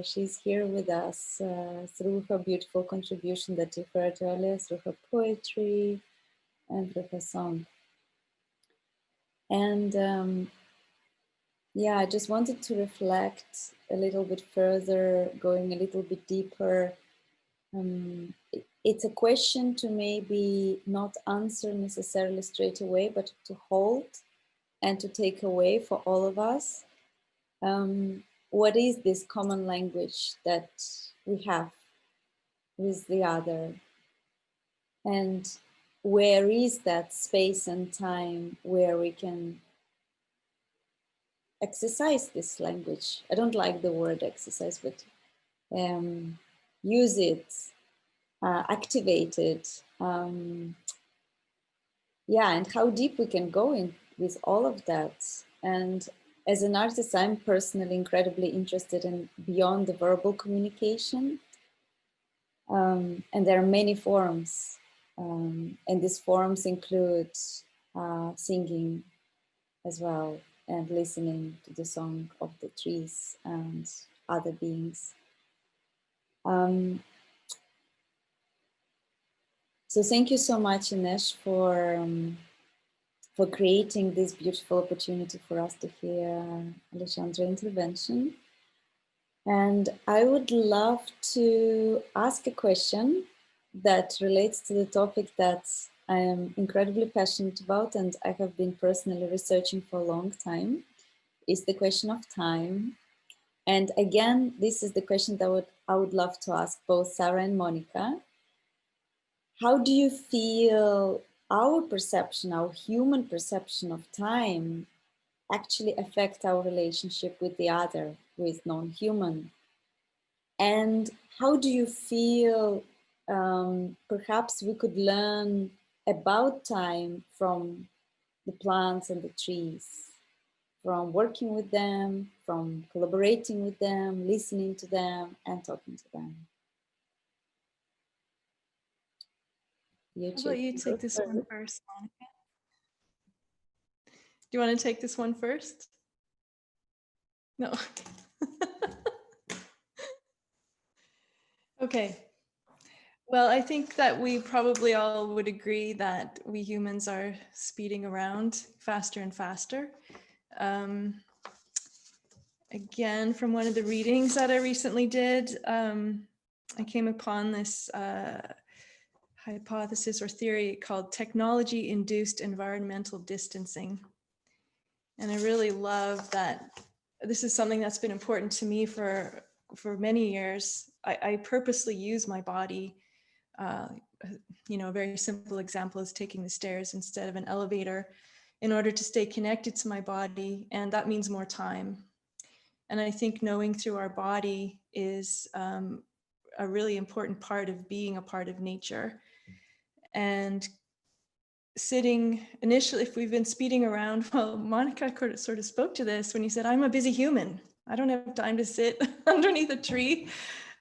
she's here with us through her beautiful contribution that you heard earlier, through her poetry and through her song. And yeah, I just wanted to reflect a little bit further, going a little bit deeper. It's a question to maybe not answer necessarily straight away, but to hold and to take away for all of us. What is this common language that we have with the other? And where is that space and time where we can exercise this language? I don't like the word exercise, but use it, activate it. Yeah, and how deep we can go in with all of that. And as an artist, I'm personally incredibly interested in beyond the verbal communication. And there are many forms. And these forms include singing as well, and listening to the song of the trees and other beings. So thank you so much, Inês, for creating this beautiful opportunity for us to hear Alexandra's intervention. And I would love to ask a question that relates to the topic that I am incredibly passionate about and I have been personally researching for a long time. Is the question of time. And again, this is the question that I would love to ask both Sarah and Monica. How do you feel our perception, our human perception of time actually affect our relationship with the other, with non-human? And how do you feel perhaps we could learn about time from the plants and the trees, from working with them, from collaborating with them, listening to them, and talking to them? How about you take this one first, Monica? Do you want to take this one first? No. Okay. Well, I think that we probably all would agree that we humans are speeding around faster and faster. Again, from one of the readings that I recently did, I came upon this hypothesis or theory called technology-induced environmental distancing. And I really love that. This is something that's been important to me for many years. I purposely use my body. You know, a very simple example is taking the stairs instead of an elevator in order to stay connected to my body. And that means more time. And I think knowing through our body is a really important part of being a part of nature. And sitting initially, if we've been speeding around, well, Monica sort of spoke to this when you said, I'm a busy human. I don't have time to sit underneath a tree.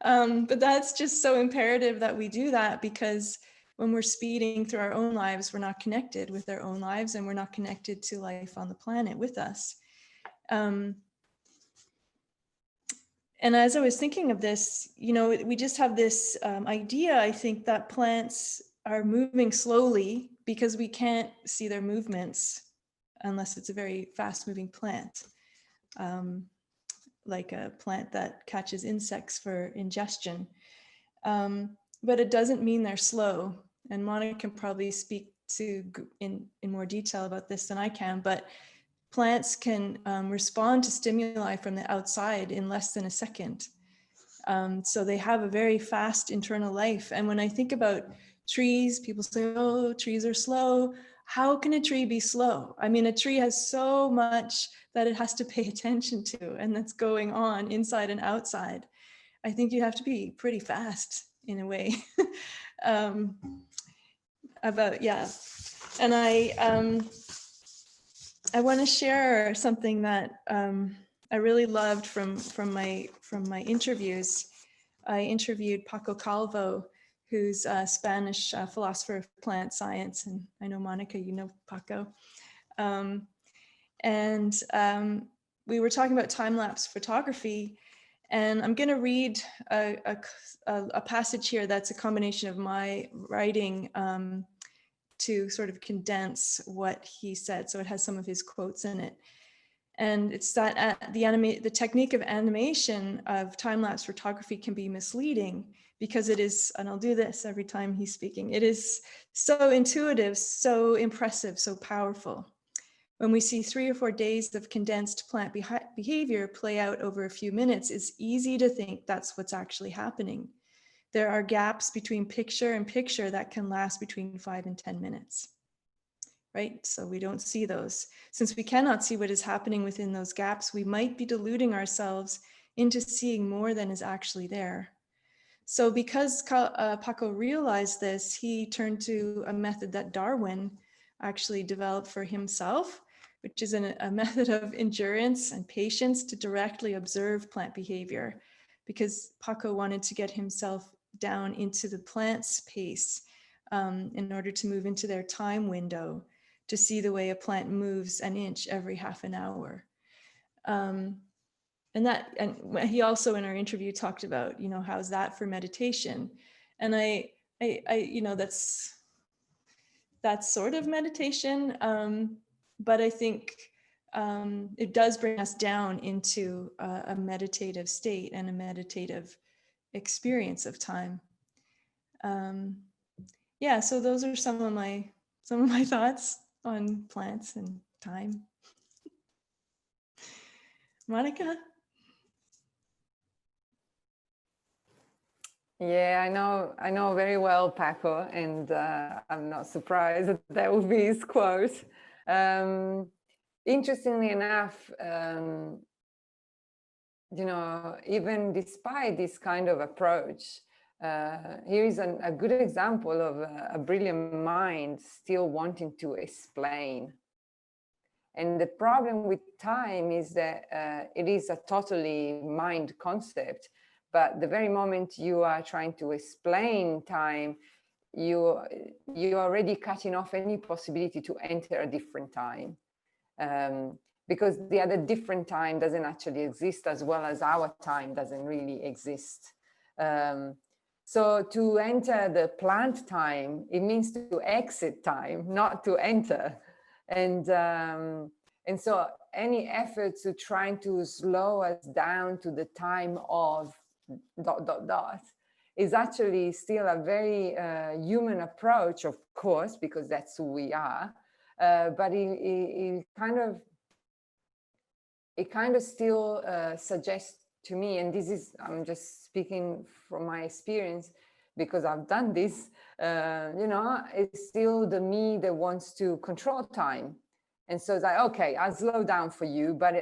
But that's just so imperative that we do that, because when we're speeding through our own lives, we're not connected with our own lives, and we're not connected to life on the planet with us. And as I was thinking of this, you know, we just have this idea, I think, that plants are moving slowly because we can't see their movements unless it's a very fast moving plant, like a plant that catches insects for ingestion. But it doesn't mean they're slow. And Monica can probably speak to in more detail about this than I can, but plants can respond to stimuli from the outside in less than a second. So they have a very fast internal life. And when I think about trees, people say, oh, trees are slow. how can a tree be slow? I mean, a tree has so much that it has to pay attention to, and that's going on inside and outside. I think you have to be pretty fast in a way. And I want to share something that I really loved from my interviews. I interviewed Paco Calvo, who's a Spanish philosopher of plant science, and I know Monica, you know Paco. We were talking about time-lapse photography, and I'm going to read a passage here that's a combination of my writing to sort of condense what he said. So it has some of his quotes in it. And it's that the technique of animation of time-lapse photography can be misleading because it is, and I'll do this every time he's speaking, it is so intuitive, so impressive, so powerful. When we see 3 or 4 days of condensed plant behavior play out over a few minutes, it's easy to think that's what's actually happening. There are gaps between picture and picture that can last between 5 and 10 minutes, right? So we don't see those. Since we cannot see what is happening within those gaps, we might be deluding ourselves into seeing more than is actually there. So because Paco realized this, he turned to a method that Darwin actually developed for himself, which is a method of endurance and patience to directly observe plant behavior, because Paco wanted to get himself down into the plant's pace in order to move into their time window to see the way a plant moves an inch every half an hour. And he also in our interview talked about, you know, how's that for meditation? And I you know, that's sort of meditation, but I think it does bring us down into a meditative state and a meditative experience of time. Yeah, so those are some of my thoughts on plants and time. Monica? Yeah, I know very well Paco, and I'm not surprised that would be his quote. Interestingly enough, you know, even despite this kind of approach, here is a good example of a brilliant mind still wanting to explain. And the problem with time is that it is a totally mind concept, but the very moment you are trying to explain time, you're already cutting off any possibility to enter a different time. Because the other different time doesn't actually exist, as well as our time doesn't really exist. So to enter the plant time, it means to exit time, not to enter. And so any effort to trying to slow us down to the time of ... is actually still a very human approach, of course, because that's who we are. But it kind of still suggests to me, and this is, I'm just speaking from my experience because I've done this, you know, it's still the me that wants to control time. And so it's like, okay, I'll slow down for you, but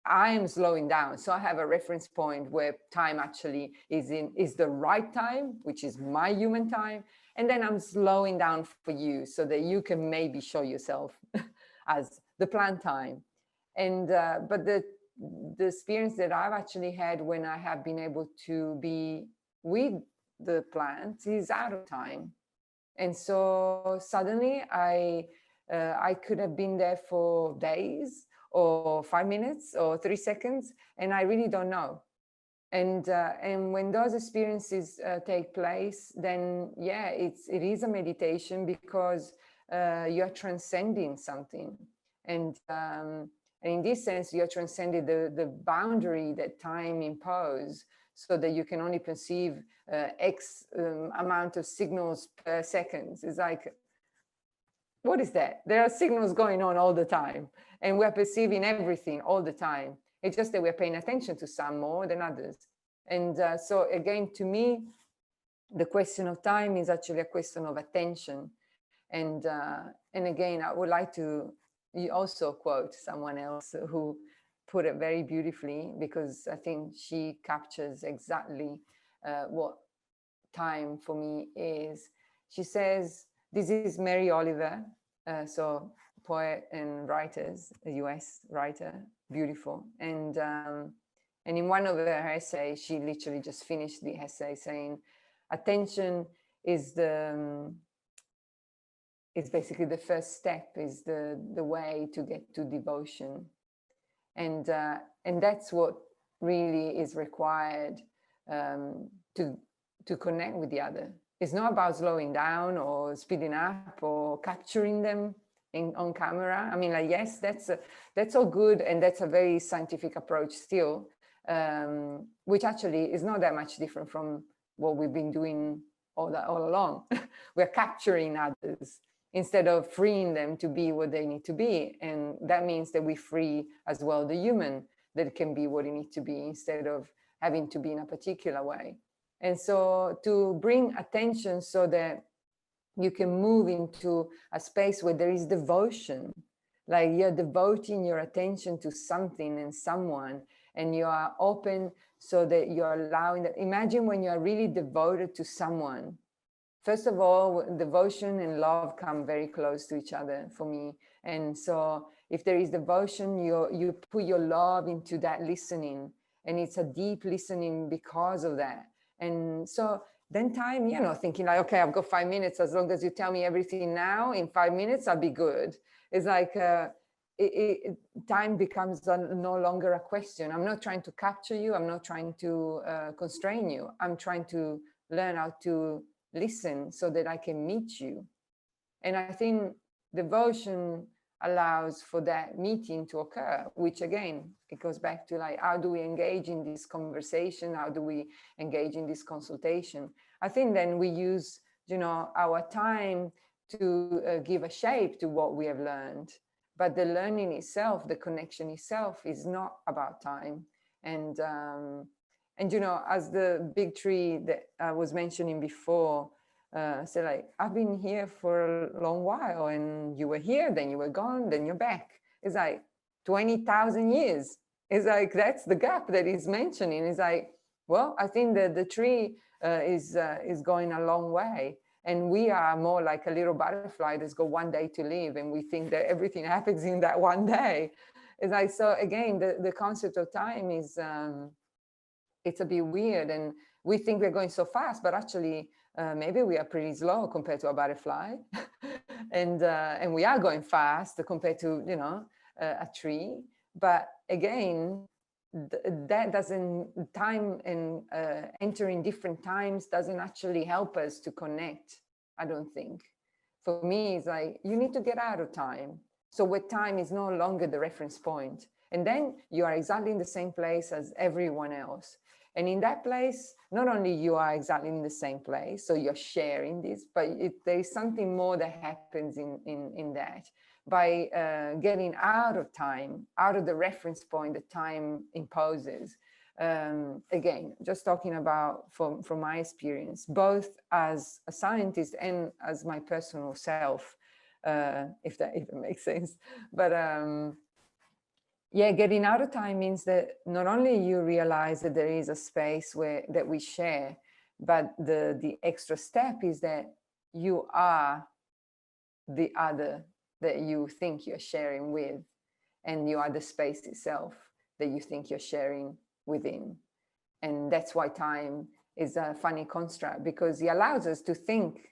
I am slowing down. So I have a reference point where time actually is the right time, which is my human time. And then I'm slowing down for you so that you can maybe show yourself as the plant time. And but the experience that I've actually had when I have been able to be with the plants is out of time. And so suddenly I could have been there for days or 5 minutes or 3 seconds, and I really don't know. And when those experiences take place, then yeah, it is a meditation, because you're transcending something. And in this sense, you're transcending the boundary that time imposes, so that you can only perceive X amount of signals per second. It's like, what is that? There are signals going on all the time, and we're perceiving everything all the time. It's just that we're paying attention to some more than others. And so again, to me, the question of time is actually a question of attention. And again, I would like to also quote someone else who put it very beautifully, because I think she captures exactly what time for me is. She says, this is Mary Oliver, so poet and writers, a US writer, beautiful. And in one of her essays, she literally just finished the essay saying, attention is it's basically the first step, is the way to get to devotion. And that's what really is required to connect with the other. It's not about slowing down or speeding up or capturing them on camera. I mean, like, yes, that's all good, and that's a very scientific approach still, which actually is not that much different from what we've been doing all along. We're capturing others instead of freeing them to be what they need to be. And that means that we free as well the human, that it can be what it needs to be, instead of having to be in a particular way. And so to bring attention so that you can move into a space where there is devotion, like you're devoting your attention to something and someone, and you are open so that you're allowing that. Imagine when you're really devoted to someone. First of all, devotion and love come very close to each other for me. And so if there is devotion, you put your love into that listening, and it's a deep listening because of that. And so then time, thinking like, okay, I've got 5 minutes. As long as you tell me everything now, in 5 minutes, I'll be good. It's like time becomes no longer a question. I'm not trying to capture you. I'm not trying to constrain you. I'm trying to learn how to listen so that I can meet you. And I think devotion allows for that meeting to occur, which again, it goes back to like, how do we engage in this conversation? How do we engage in this consultation? I think then we use, our time to give a shape to what we have learned. But the learning itself, the connection itself, is not about time. And as the big tree that I was mentioning before, so like, I've been here for a long while, and you were here, then you were gone, then you're back. It's like 20,000 years. It's like, that's the gap that he's mentioning. It's like, well, I think that the tree is going a long way. And we are more like a little butterfly that's got one day to live, and we think that everything happens in that one day. It's like, so again, the concept of time is, it's a bit weird, and we think we're going so fast, but actually maybe we are pretty slow compared to a butterfly. And we are going fast compared to, a tree. But again, that doesn't, time and entering different times doesn't actually help us to connect, I don't think. For me, it's like, you need to get out of time. So where time is no longer the reference point. And then you are exactly in the same place as everyone else. And in that place, not only you are exactly in the same place, so you're sharing this, but there is something more that happens in that. By getting out of time, out of the reference point that time imposes. Again, just talking about from my experience, both as a scientist and as my personal self, if that even makes sense. But yeah, getting out of time means that not only you realize that there is a space that we share, but the extra step is that you are the other that you think you're sharing with, and you are the space itself that you think you're sharing within. And that's why time is a funny construct, because it allows us to think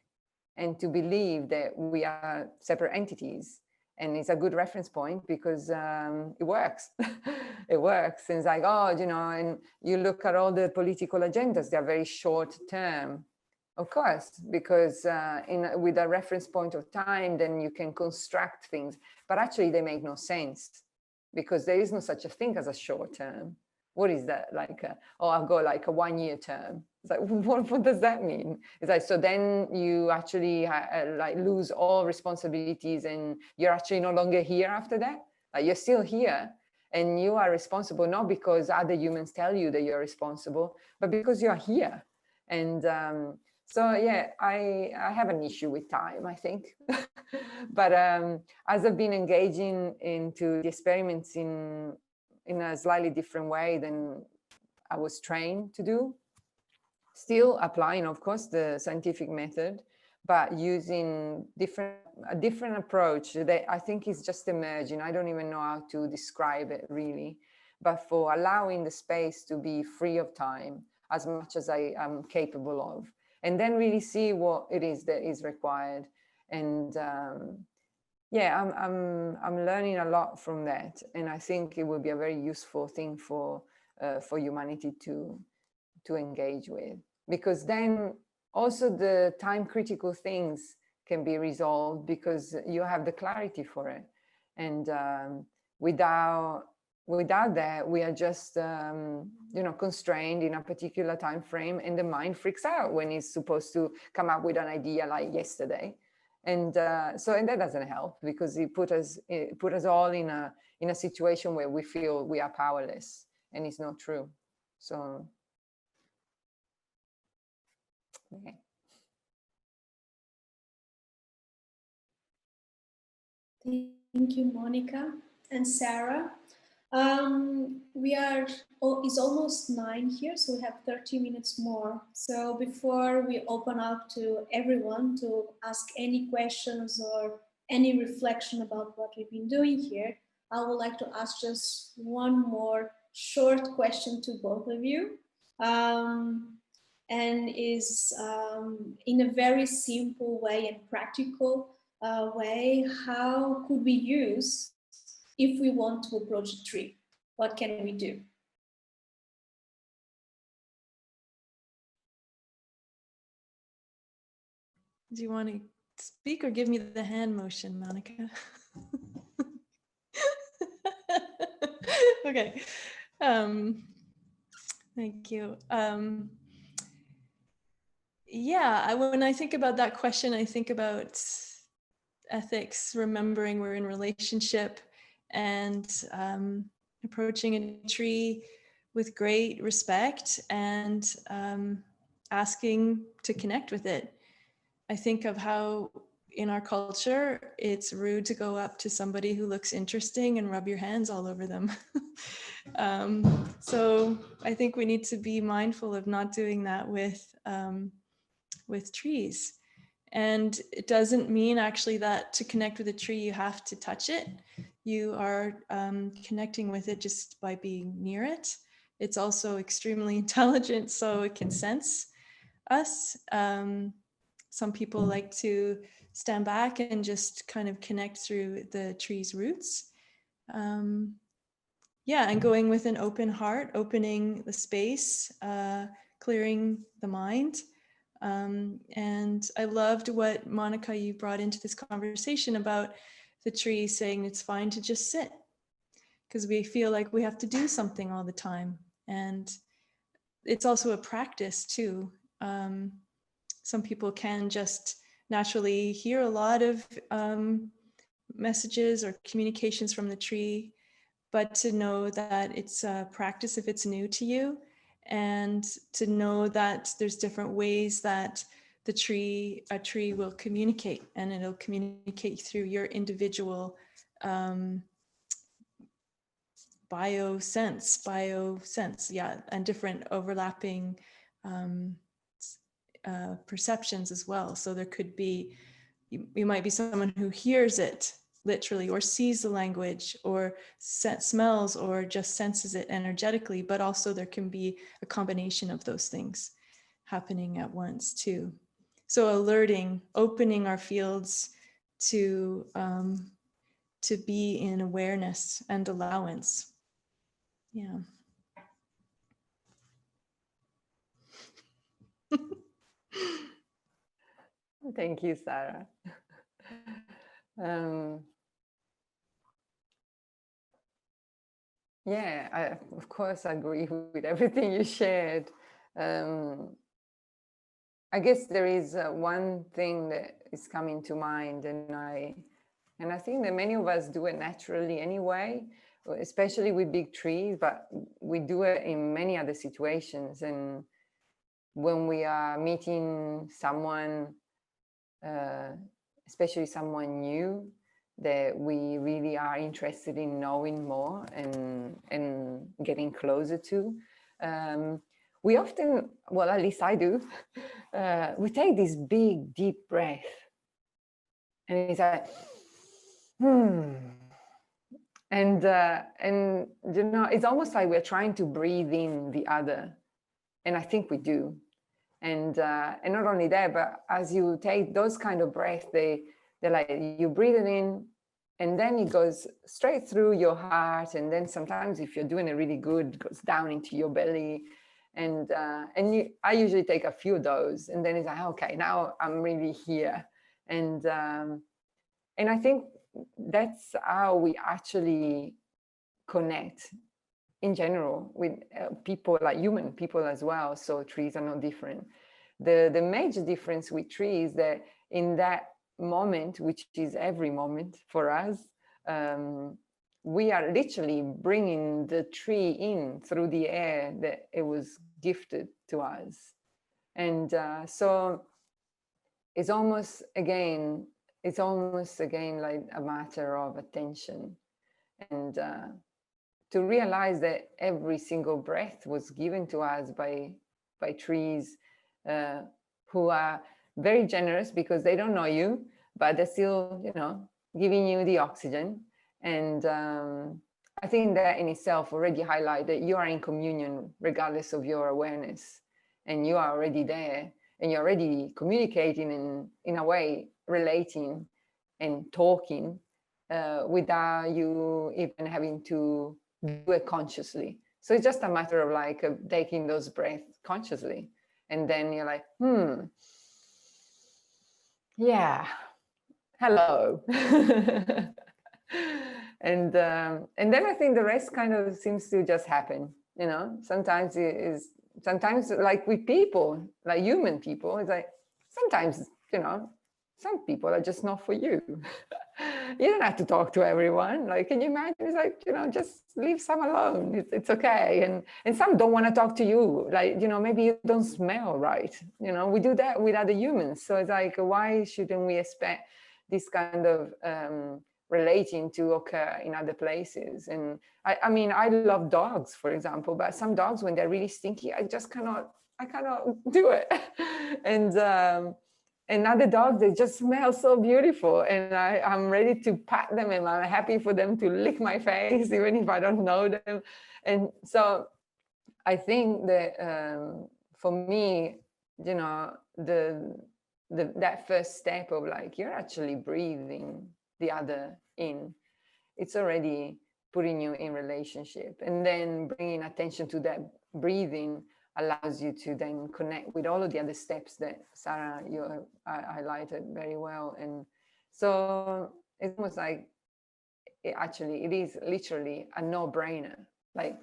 and to believe that we are separate entities. And it's a good reference point because it works. It works. And it's like, oh, and you look at all the political agendas, they're very short term. Of course, because with a reference point of time, then you can construct things, but actually they make no sense, because there is no such a thing as a short term. What is that? Like, I've got like a 1 year term. It's like, what does that mean? It's like, so then you actually like lose all responsibilities, and you're actually no longer here after that. Like, you're still here, and you are responsible, not because other humans tell you that you're responsible, but because you're here. And So yeah, I have an issue with time, I think. But as I've been engaging into the experiments in a slightly different way than I was trained to do, still applying, of course, the scientific method, but using a different approach that I think is just emerging. I don't even know how to describe it really, but for allowing the space to be free of time as much as I am capable of, and then really see what it is that is required. And yeah, I'm learning a lot from that, and I think it will be a very useful thing for humanity to engage with, because then also the time critical things can be resolved because you have the clarity for it. And without that, we are just you know, constrained in a particular time frame, and the mind freaks out when it's supposed to come up with an idea like yesterday. And and that doesn't help, because it put us all in a situation where we feel we are powerless, and it's not true. So okay. Thank you, Monica and Sarah. It's almost 9 here, so we have 30 minutes more. So before we open up to everyone to ask any questions or any reflection about what we've been doing here, I would like to ask just one more short question to both of you. And is in a very simple way and practical way, how could we use, if we want to approach a tree, what can we do? Do you want to speak or give me the hand motion, Monica? Okay. Thank you. Yeah, when I think about that question, I think about ethics, remembering we're in relationship, and approaching a tree with great respect and asking to connect with it. I think of how in our culture, it's rude to go up to somebody who looks interesting and rub your hands all over them. So I think we need to be mindful of not doing that with trees. And it doesn't mean actually that to connect with a tree, you have to touch it. You are connecting with it just by being near it. It's also extremely intelligent, so it can sense us. Some people like to stand back and just kind of connect through the tree's roots. Yeah, and going with an open heart, opening the space, clearing the mind. And I loved what, Monica, you brought into this conversation about the tree saying it's fine to just sit, because we feel like we have to do something all the time. And it's also a practice too. Some people can just naturally hear a lot of messages or communications from the tree, but to know that it's a practice if it's new to you, and to know that there's different ways that a tree will communicate, and it'll communicate through your individual biosense, yeah, and different overlapping perceptions as well. So there could be, you might be someone who hears it literally, or sees the language, or smells, or just senses it energetically, but also there can be a combination of those things happening at once too. So alerting, opening our fields to be in awareness and allowance. Yeah. Thank you, Sarah. Yeah, I of course agree with everything you shared. I guess there is one thing that is coming to mind, and I think that many of us do it naturally anyway, especially with big trees, but we do it in many other situations. And when we are meeting someone, especially someone new, that we really are interested in knowing more and getting closer to, we often, well, at least I do, we take this big, deep breath. And it's like, And you know, it's almost like we're trying to breathe in the other. And I think we do. And not only that, but as you take those kind of breaths, they're like, you breathe it in, and then it goes straight through your heart. And then sometimes if you're doing it really good, it goes down into your belly. And I usually take a few of those, and then it's like, okay, now I'm really here. And I think that's how we actually connect in general with people, like human people as well. So trees are not different. The major difference with trees is that in that moment, which is every moment for us, we are literally bringing the tree in through the air that it was gifted to us. And so it's almost again like a matter of attention, and to realize that every single breath was given to us by trees who are very generous, because they don't know you, but they're still, you know, giving you the oxygen. And I think that in itself already highlights that you are in communion regardless of your awareness, and you are already there, and you're already communicating in a way, relating and talking without you even having to do it consciously. So it's just a matter of like taking those breaths consciously, and then you're like, yeah, hello. And then I think the rest kind of seems to just happen, you know. Sometimes like with people, like human people, it's like sometimes, you know, some people are just not for you. You don't have to talk to everyone. Like, can you imagine? It's like, you know, just leave some alone. It's okay. And some don't want to talk to you. Like, you know, maybe you don't smell right. You know, we do that with other humans. So it's like, why shouldn't we expect this kind of relating to occur in other places? And I mean, I love dogs, for example, but some dogs, when they're really stinky, I cannot do it. And other dogs, they just smell so beautiful, and I'm ready to pat them, and I'm happy for them to lick my face, even if I don't know them. And so I think that for me, you know, that first step of like, you're actually breathing the other in, it's already putting you in relationship. And then bringing attention to that breathing allows you to then connect with all of the other steps that Sarah, you highlighted very well. And so it's almost like it is literally a no-brainer. Like,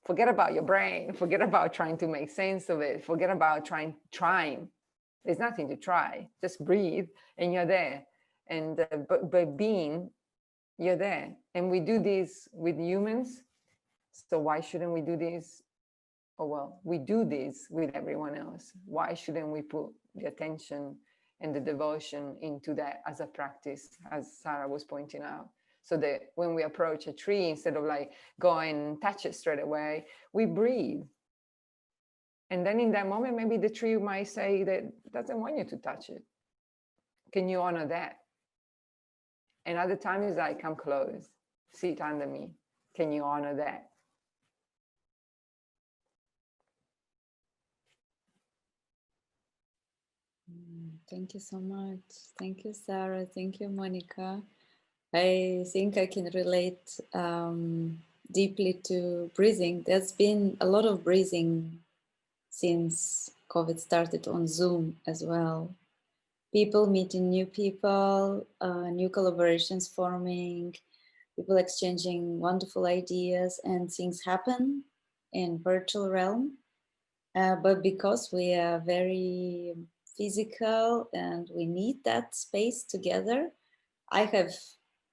forget about your brain, forget about trying to make sense of it, forget about trying. There's nothing to try, just breathe and you're there. And but by being, you're there. And we do this with humans, so why shouldn't we do this? Oh, well, we do this with everyone else. Why shouldn't we put the attention and the devotion into that as a practice, as Sarah was pointing out? So that when we approach a tree, instead of like going and touch it straight away, we breathe. And then in that moment, maybe the tree might say that doesn't want you to touch it. Can you honor that? And other times, like, come close, sit under me. Can you honor that? Thank you so much. Thank you, Sarah. Thank you, Monica. I think I can relate deeply to breathing. There's been a lot of breathing since COVID started on Zoom as well. People meeting new people, new collaborations forming, people exchanging wonderful ideas, and things happen in virtual realm. But because we are very physical and we need that space together, I have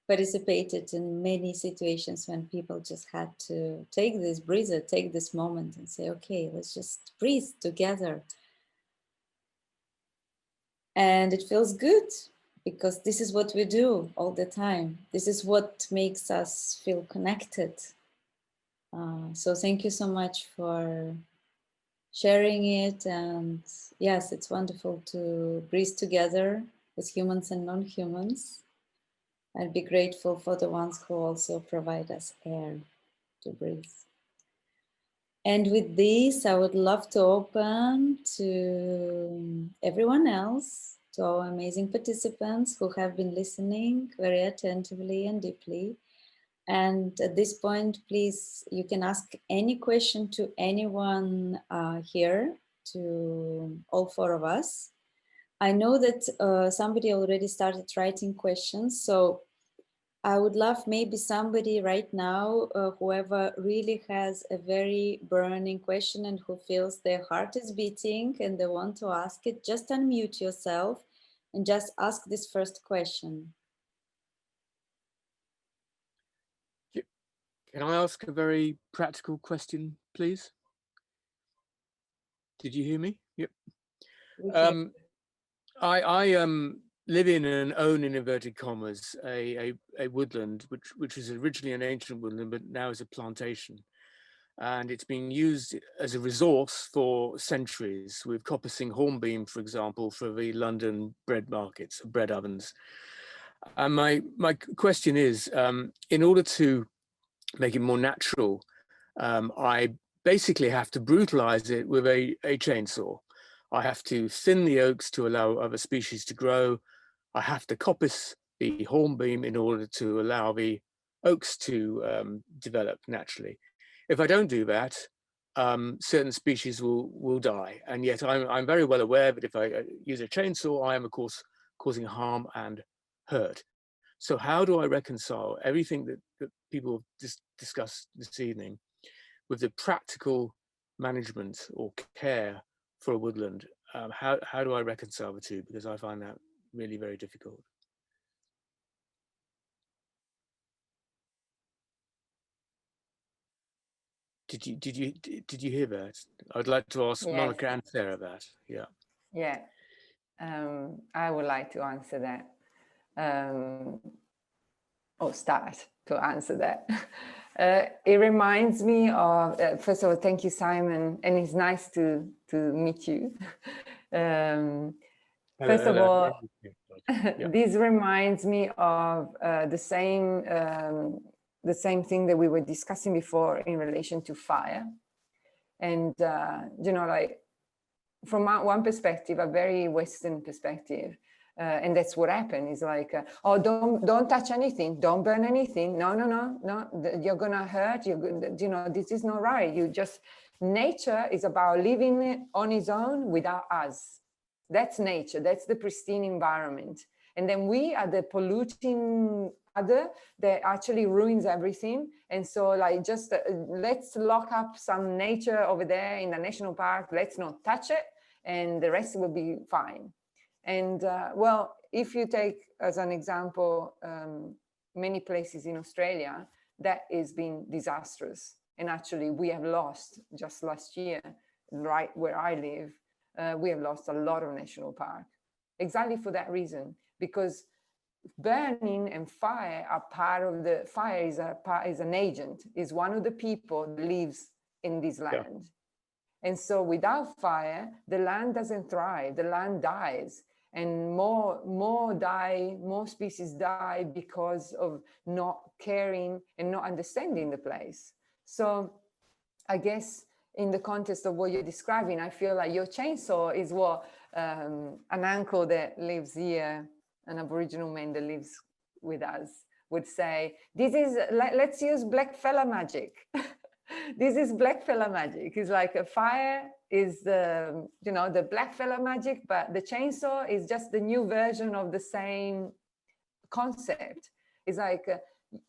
participated in many situations when people just had to take this breather, take this moment and say, okay, let's just breathe together. And it feels good because this is what we do all the time. This is what makes us feel connected. So thank you so much for sharing it. And yes, it's wonderful to breathe together with humans and non-humans. I'd be grateful for the ones who also provide us air to breathe. And with this, I would love to open to everyone else, to our amazing participants who have been listening very attentively and deeply. And at this point, please, you can ask any question to anyone here, to all four of us. I know that somebody already started writing questions, so I would love maybe somebody right now, whoever really has a very burning question and who feels their heart is beating and they want to ask it, just unmute yourself and just ask this first question. Can I ask a very practical question, please? Did you hear me? Yep. I live in and own, in inverted commas, a woodland which was originally an ancient woodland, but now is a plantation, and it's been used as a resource for centuries, with coppicing hornbeam, for example, for the London bread markets, bread ovens. And my question is, in order to make it more natural, I basically have to brutalize it with a chainsaw. I have to thin the oaks to allow other species to grow. I have to coppice the hornbeam in order to allow the oaks to develop naturally. If I don't do that, certain species will die. And yet I'm very well aware that if I use a chainsaw, I am of course causing harm and hurt. So how do I reconcile everything that people have discussed this evening with the practical management or care for a woodland? How do I reconcile the two? Because I find that really very difficult. Did you hear that? I'd like to ask Monica and Sarah that. Yeah. Yeah. I would like to answer that. Or start to answer that. It reminds me of, first of all, thank you, Simon, and it's nice to meet you. First of all, this reminds me of the same thing that we were discussing before in relation to fire. And, you know, like from one perspective, a very Western perspective, and that's what happened. Is like, oh, don't touch anything, don't burn anything. No, you're gonna hurt. You know, this is not right. Nature is about living on its own without us. That's nature. That's the pristine environment. And then we are the polluting other that actually ruins everything. And so, like, just let's lock up some nature over there in the national park. Let's not touch it, and the rest will be fine. And well, if you take as an example, many places in Australia, that has been disastrous. And actually we have lost, just last year, right where I live, we have lost a lot of national park, exactly for that reason, because burning and fire are part of the, fire is an agent, is one of the people that lives in this land. Yeah. And so without fire, the land doesn't thrive, the land dies. And more species die because of not caring and not understanding the place. So I guess in the context of what you're describing, I feel like your chainsaw is what an uncle that lives here, an Aboriginal man that lives with us, would say, this is, let's use black fella magic. This is black fella magic. It's like a fire is the, you know, the black fella magic, but the chainsaw is just the new version of the same concept. It's like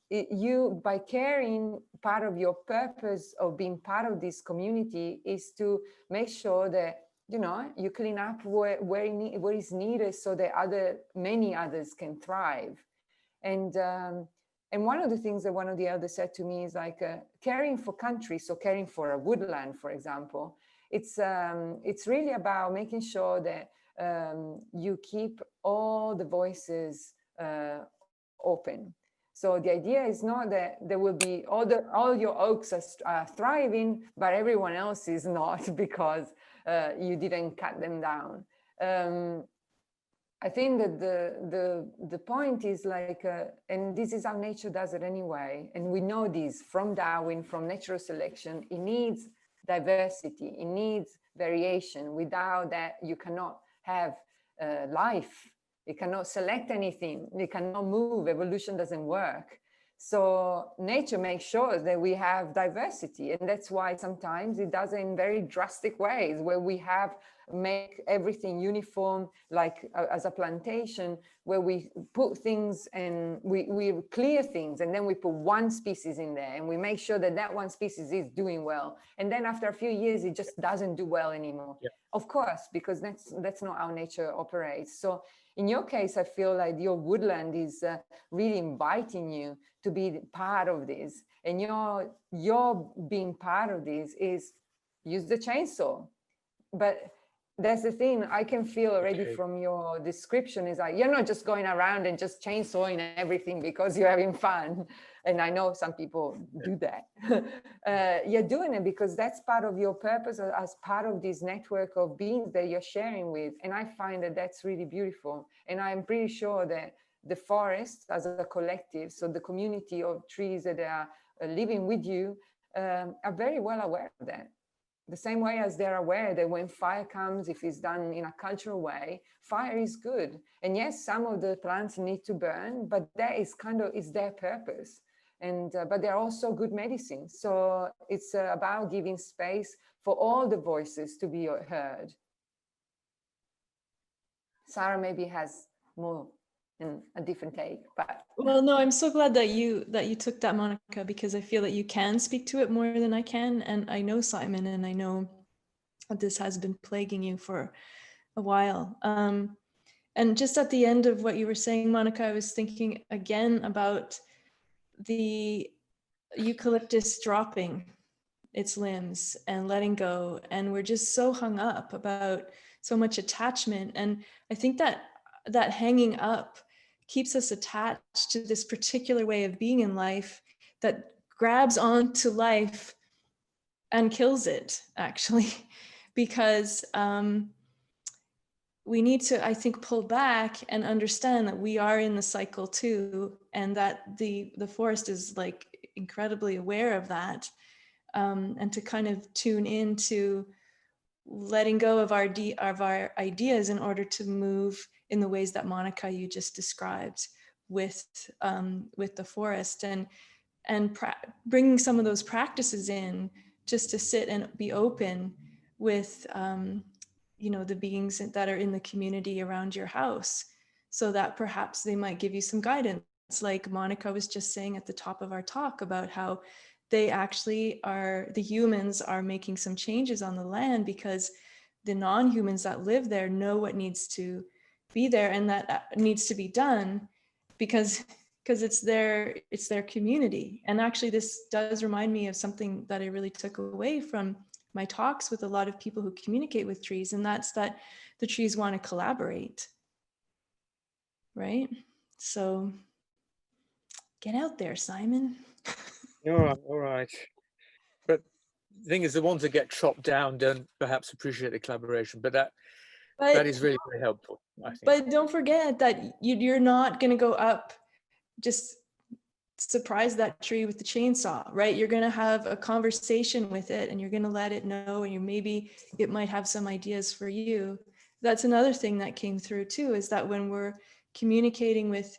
you, by caring, part of your purpose of being part of this community is to make sure that, you know, you clean up where is needed so that many others can thrive. And one of the things that one of the elders said to me is like caring for country, so caring for a woodland, for example, it's really about making sure that you keep all the voices open. So the idea is not that there will be all your oaks are thriving, but everyone else is not because you didn't cut them down. I think that the point is like, and this is how nature does it anyway, and we know this from Darwin, from natural selection, it needs diversity, it needs variation. Without that, you cannot have life. It cannot select anything. It cannot move. Evolution doesn't work. So nature makes sure that we have diversity. And that's why sometimes it does it in very drastic ways, where we make everything uniform, like as a plantation, where we put things and we clear things, and then we put one species in there, and we make sure that that one species is doing well. And then after a few years, it just doesn't do well anymore. Yeah. Of course, because that's not how nature operates. So in your case, I feel like your woodland is really inviting you to be part of this. And your being part of this is use the chainsaw. But that's the thing, I can feel already from your description is like, you're not just going around and just chainsawing everything because you're having fun. And I know some people do that. You're doing it because that's part of your purpose as part of this network of beings that you're sharing with. And I find that that's really beautiful. And I'm pretty sure that the forest as a collective, so the community of trees that are living with you, are very well aware of that. The same way as they're aware that when fire comes, if it's done in a cultural way, fire is good. And yes, some of the plants need to burn, but that is is their purpose. And but they're also good medicine. So it's about giving space for all the voices to be heard. Sarah maybe has more and a different take, but well, no, I'm so glad that you took that, Monica, because I feel that you can speak to it more than I can. And I know Simon, and I know that this has been plaguing you for a while. And just at the end of what you were saying, Monica, I was thinking again about the eucalyptus dropping its limbs and letting go. And we're just so hung up about so much attachment. And I think that hanging up keeps us attached to this particular way of being in life that grabs onto life and kills it, actually, because we need to, I think, pull back and understand that we are in the cycle too, and that the forest is like incredibly aware of that, and to kind of tune into letting go of our ideas in order to move in the ways that Monica, you just described with the forest, and bringing some of those practices in just to sit and be open with the beings that are in the community around your house, so that perhaps they might give you some guidance. Like Monica was just saying at the top of our talk about how they actually the humans are making some changes on the land because the non-humans that live there know what needs to be there and that needs to be done because it's their community. And actually this does remind me of something that I really took away from my talks with a lot of people who communicate with trees, and that's that the trees want to collaborate, right? So get out there, Simon. All right. But the thing is, the ones that get chopped down don't perhaps appreciate the collaboration, but that is really very helpful, I think. But don't forget that you're not going to go up, just surprise that tree with the chainsaw, right? You're going to have a conversation with it, and you're going to let it know, and maybe it might have some ideas for you. That's another thing that came through too, is that when we're communicating with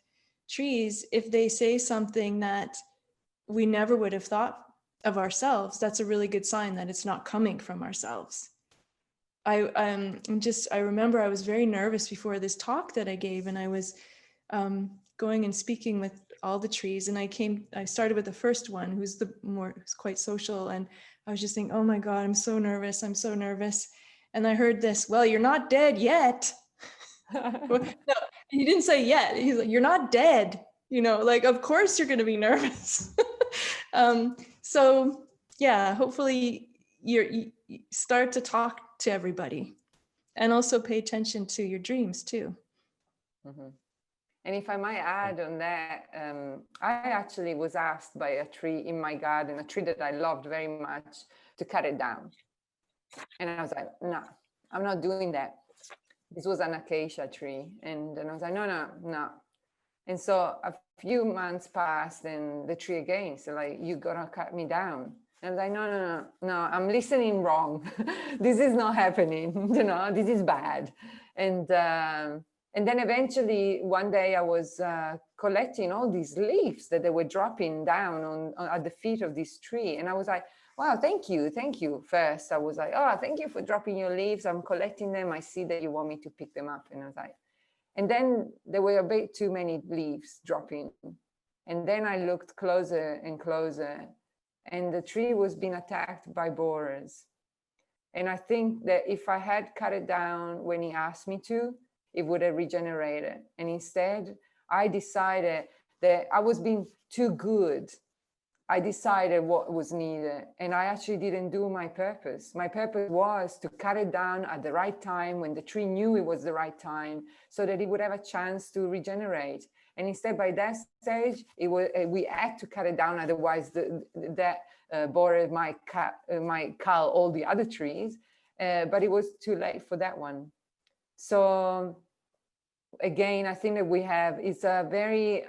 trees, if they say something that we never would have thought of ourselves, that's a really good sign that it's not coming from ourselves. I remember I was very nervous before this talk that I gave, and I was going and speaking with all the trees, and I started with the first one, who's quite social, and I was just thinking, oh my God, I'm so nervous. And I heard this, well, you're not dead yet. No, he didn't say yet. He's like, you're not dead. Like, of course you're going to be nervous. So yeah, hopefully you start to talk to everybody And also pay attention to your dreams too. Mm-hmm. And if I might add on that, I actually was asked by a tree in my garden, a tree that I loved very much, to cut it down. And I was like, no, I'm not doing that. This was an acacia tree. And I was like, no. And so a few months passed and the tree again said, like, you gotta cut me down. And I was like, no, I'm listening wrong. This is not happening, this is bad. And then eventually one day I was collecting all these leaves that they were dropping down at the feet of this tree. And I was like, wow, thank you. First, I was like, oh, thank you for dropping your leaves. I'm collecting them. I see that you want me to pick them up. And I was like, and then there were a bit too many leaves dropping. And then I looked closer and closer, and the tree was being attacked by borers. And I think that if I had cut it down when he asked me to, it would have regenerated. And instead, I decided that I was being too good. I decided what was needed, and I actually didn't do my purpose. My purpose was to cut it down at the right time when the tree knew it was the right time, so that it would have a chance to regenerate. And instead, by that stage, we had to cut it down, otherwise that borer might cull all the other trees. But it was too late for that one. So again, I think that it's a very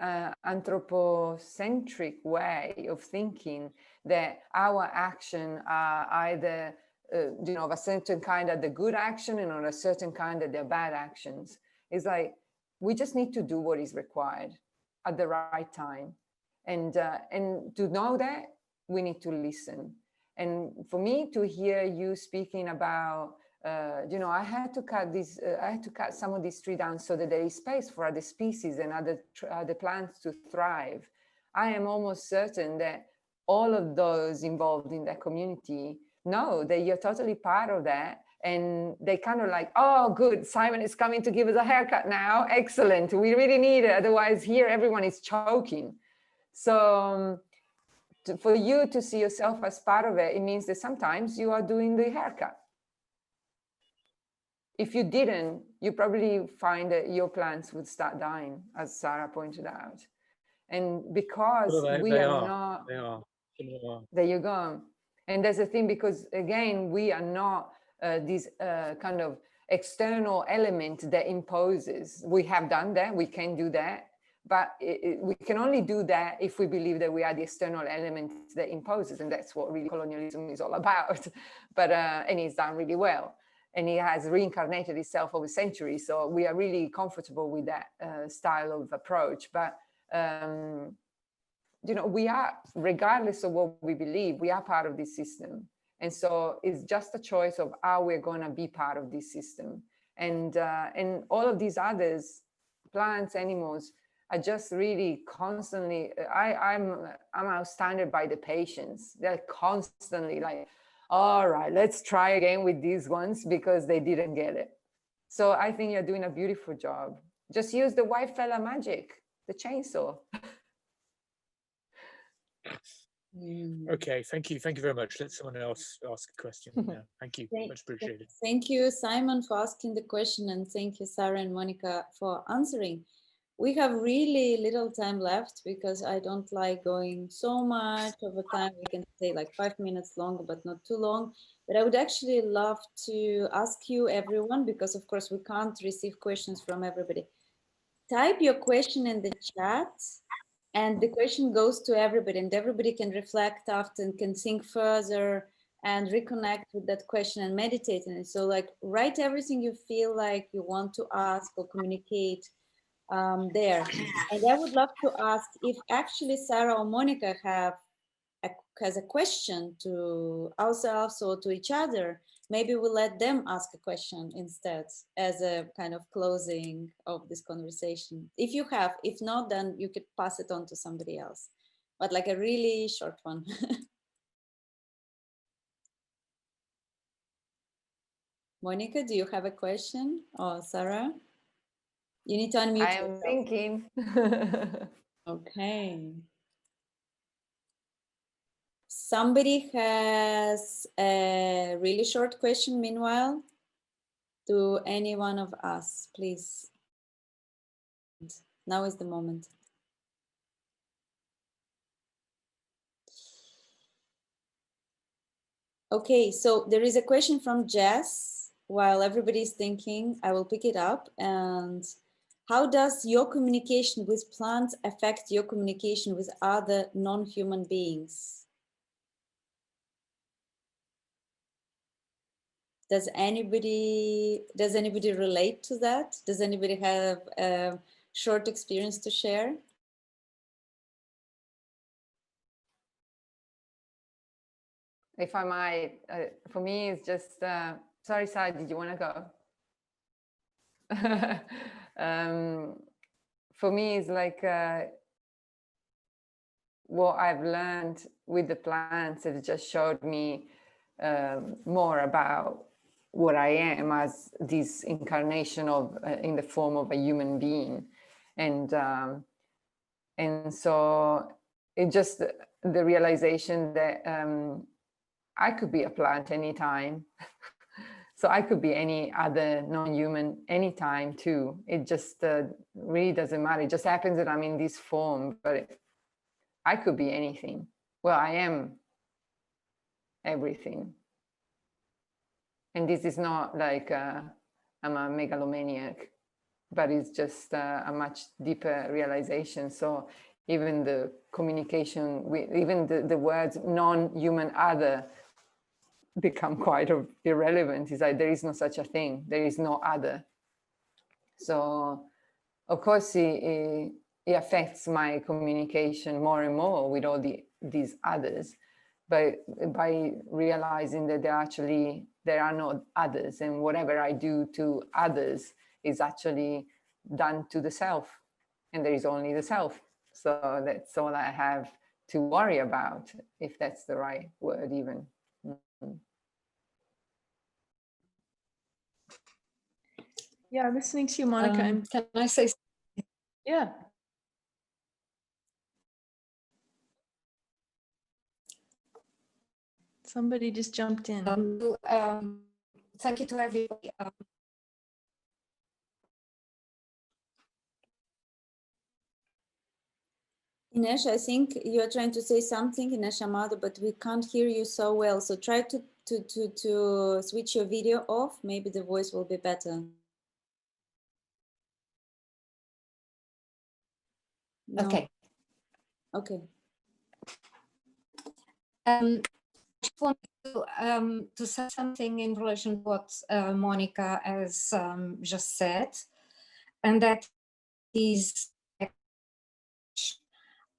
anthropocentric way of thinking that our action are either, of a certain kind are the good action and on a certain kind that they're bad actions. It's like, we just need to do what is required at the right time. And to know that, we need to listen. And for me to hear you speaking about I had to cut some of this tree down so that there is space for other species and other plants to thrive. I am almost certain that all of those involved in that community know that you're totally part of that. And they kind of like, oh, good, Simon is coming to give us a haircut now. Excellent, we really need it. Otherwise here, everyone is choking. So for you to see yourself as part of it, it means that sometimes you are doing the haircut. If you didn't, you probably find that your plants would start dying, as Sarah pointed out. And because we are not, there you go. And that's the thing, because again, we are not this kind of external element that imposes. We have done that, we can do that, but we can only do that if we believe that we are the external element that imposes. And that's what really colonialism is all about. But, and it's done really well. And it has reincarnated itself over centuries. So we are really comfortable with that style of approach. But, we are, regardless of what we believe, we are part of this system. And so it's just a choice of how we're going to be part of this system. And all of these others, plants, animals, are just really constantly, I'm astounded by the patience. They're constantly like, all right, let's try again with these ones because they didn't get it. So I think you're doing a beautiful job. Just use the white fella magic, the chainsaw. Okay, thank you very much. Let someone else ask a question now. Thank you, much appreciated. Thank you, Simon, for asking the question, and thank you, Sarah and Monica, for answering. We have really little time left because I don't like going so much over time. We can stay like 5 minutes longer, but not too long. But I would actually love to ask you, everyone, because of course we can't receive questions from everybody. Type your question in the chat, and the question goes to everybody, and everybody can reflect after and can think further and reconnect with that question and meditate on it. So like write everything you feel like you want to ask or communicate there. And I would love to ask if actually Sarah or Monica has a question to ourselves or to each other. Maybe we'll let them ask a question instead as a kind of closing of this conversation. If you have, if not, then you could pass it on to somebody else, but like a really short one. Monica, do you have a question? Or Sarah? You need to unmute I am yourself. thinking. Okay. Somebody has a really short question meanwhile. to any one of us, please. Now is the moment. Okay, so there is a question from Jess. While everybody is thinking, I will pick it up. And how does your communication with plants affect your communication with other non-human beings? Does anybody relate to that? Does anybody have a short experience to share? If I might, for me, it's just, sorry, Sai, did you want to go? For me, it's like what I've learned with the plants, it just showed me more about what I am as this incarnation of, in the form of a human being. And so it just, the realization that I could be a plant anytime. So I could be any other non-human anytime too. It just really doesn't matter. It just happens that I'm in this form, but I could be anything. Well, I am everything. And this is not like I'm a megalomaniac, but it's just a much deeper realization. So even the communication with, even the words non-human other become quite irrelevant. It's like there is no such a thing. There is no other. So of course it affects my communication more and more with all these others. But by realizing that there are no others, and whatever I do to others is actually done to the self, and there is only the self. So that's all I have to worry about, if that's the right word even. Yeah, listening to you, Monica. Can I say something? Yeah. Somebody just jumped in. Thank you to everybody. Inês, I think you're trying to say something, Inês Amado, but we can't hear you so well. So try to switch your video off. Maybe the voice will be better. No. Okay. Okay. I just want to say something in relation to what Monica has just said, and that is,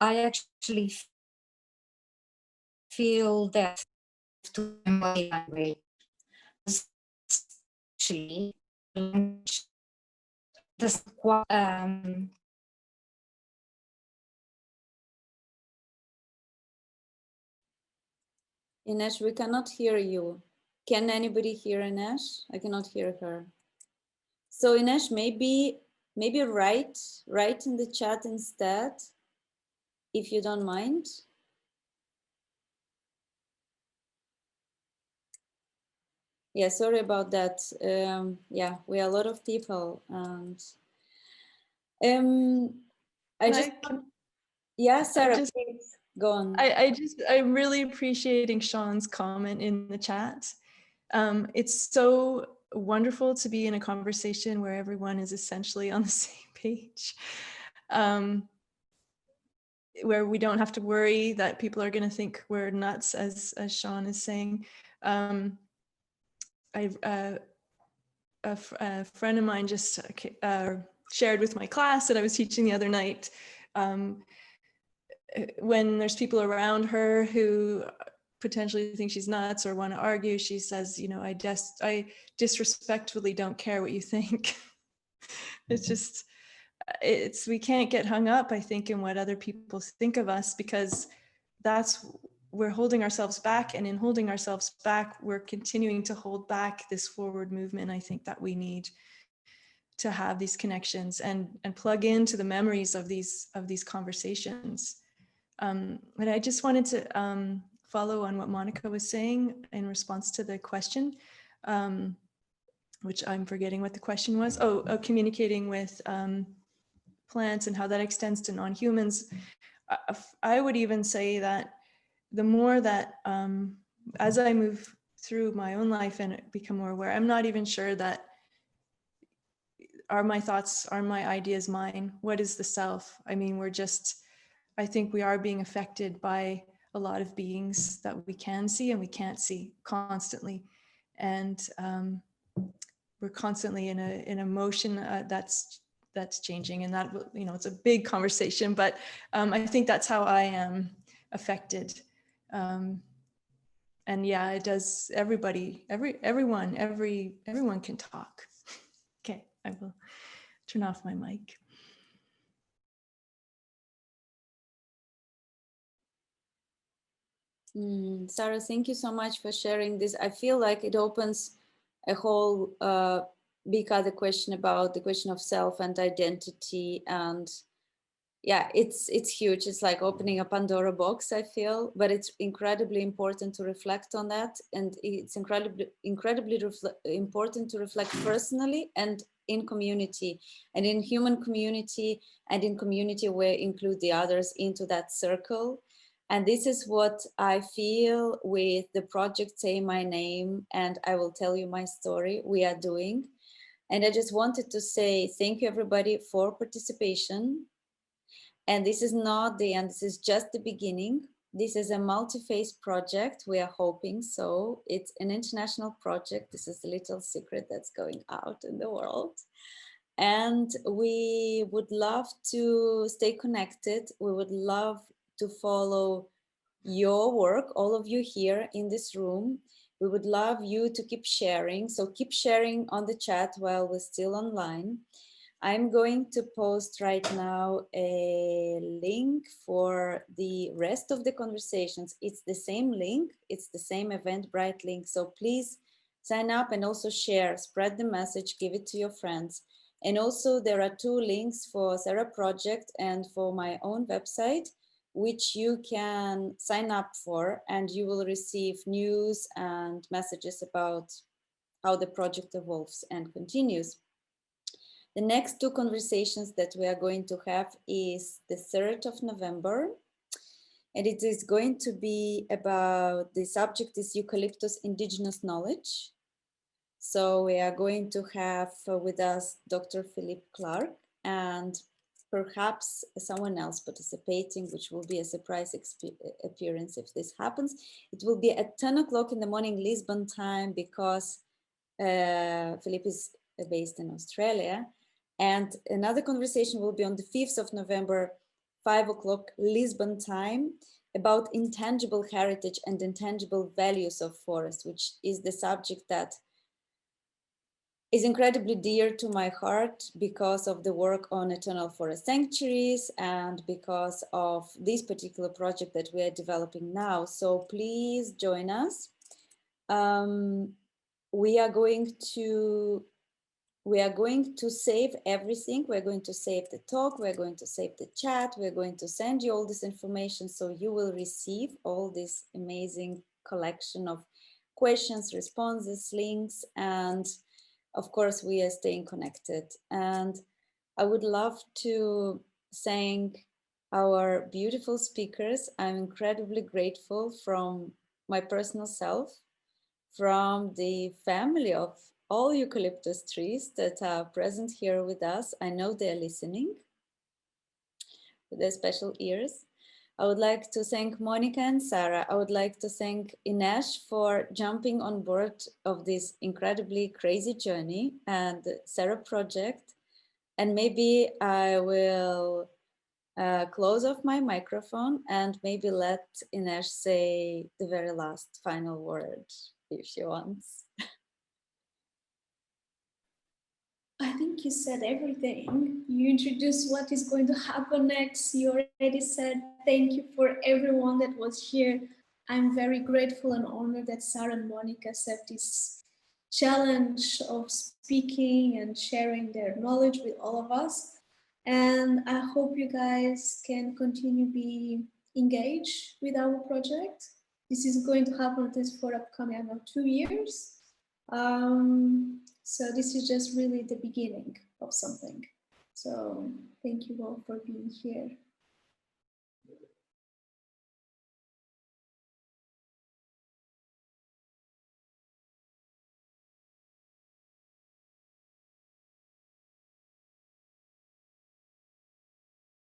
I actually feel that to my language, actually, doesn't quite, Inês, we cannot hear you. Can anybody hear Inês? I cannot hear her. So Inês, maybe write in the chat instead, if you don't mind. Yeah, sorry about that. Yeah, we are a lot of people, and yeah, Sarah, please go on. I'm really appreciating Sean's comment in the chat. It's so wonderful to be in a conversation where everyone is essentially on the same page, where we don't have to worry that people are going to think we're nuts, as Sean is saying. A friend of mine just shared with my class that I was teaching the other night. When there's people around her who potentially think she's nuts or want to argue, she says, you know, I disrespectfully don't care what you think. It's just, we can't get hung up, I think, in what other people think of us, because we're holding ourselves back, and in holding ourselves back, we're continuing to hold back this forward movement. I think that we need to have these connections and plug into the memories of these conversations. But I just wanted to follow on what Monica was saying in response to the question. which I'm forgetting what the question was. Communicating with plants and how that extends to non-humans. I would even say that the more that as I move through my own life and become more aware, I'm not even sure that are my thoughts, are my ideas mine? What is the self? I mean, I think we are being affected by a lot of beings that we can see and we can't see constantly. And we're constantly in a motion that's changing, and that, you know, it's a big conversation, but I think that's how I am affected. And yeah, it does. Everyone can talk. Okay, I will turn off my mic. Sarah, thank you so much for sharing this. I feel like it opens a whole big other question about the question of self and identity. And yeah, it's huge. It's like opening a Pandora box, I feel, but it's incredibly important to reflect on that. And it's incredibly important to reflect personally and in community, and in human community, and in community where include the others into that circle. And this is what I feel with the project Say My Name and I Will Tell You My Story we are doing. And I just wanted to say thank you everybody for participation. And this is not the end, this is just the beginning. This is a multi-phase project, we are hoping so. It's an international project. This is a little secret that's going out in the world. And we would love to stay connected. We would love to follow your work, all of you here in this room. We would love you to keep sharing. So keep sharing on the chat while we're still online. I'm going to post right now a link for the rest of the conversations. It's the same link, it's the same Eventbrite link. So please sign up and also share, spread the message, give it to your friends. And also there are 2 links for CERA project and for my own website, which you can sign up for, and you will receive news and messages about how the project evolves and continues. The next 2 conversations that we are going to have is the 3rd of November. And it is going to be about, the subject is eucalyptus indigenous knowledge. So we are going to have with us Dr. Philippe Clark and perhaps someone else participating, which will be a surprise appearance if this happens. It will be at 10 o'clock in the morning Lisbon time, because Philippe is based in Australia. And another conversation will be on the 5th of November, 5 o'clock Lisbon time, about intangible heritage and intangible values of forest, which is the subject that is incredibly dear to my heart because of the work on eternal forest sanctuaries and because of this particular project that we are developing now. So please join us. We are going to save everything. We're going to save the talk. We're going to save the chat. We're going to send you all this information, so you will receive all this amazing collection of questions, responses, links, and of course, we are staying connected. And I would love to thank our beautiful speakers. I'm incredibly grateful from my personal self, from the family of all eucalyptus trees that are present here with us. I know they're listening with their special ears. I would like to thank Monica and Sarah. I would like to thank Inês for jumping on board of this incredibly crazy journey and the CERA project. And maybe I will close off my microphone and maybe let Inês say the very last final word if she wants. I think you said everything. You introduced what is going to happen next. You already said thank you for everyone that was here. I'm very grateful and honored that Sarah and Monica accept this challenge of speaking and sharing their knowledge with all of us. And I hope you guys can continue be engaged with our project. This is going to happen at least for upcoming, 2 years. So this is just really the beginning of something. So thank you all for being here.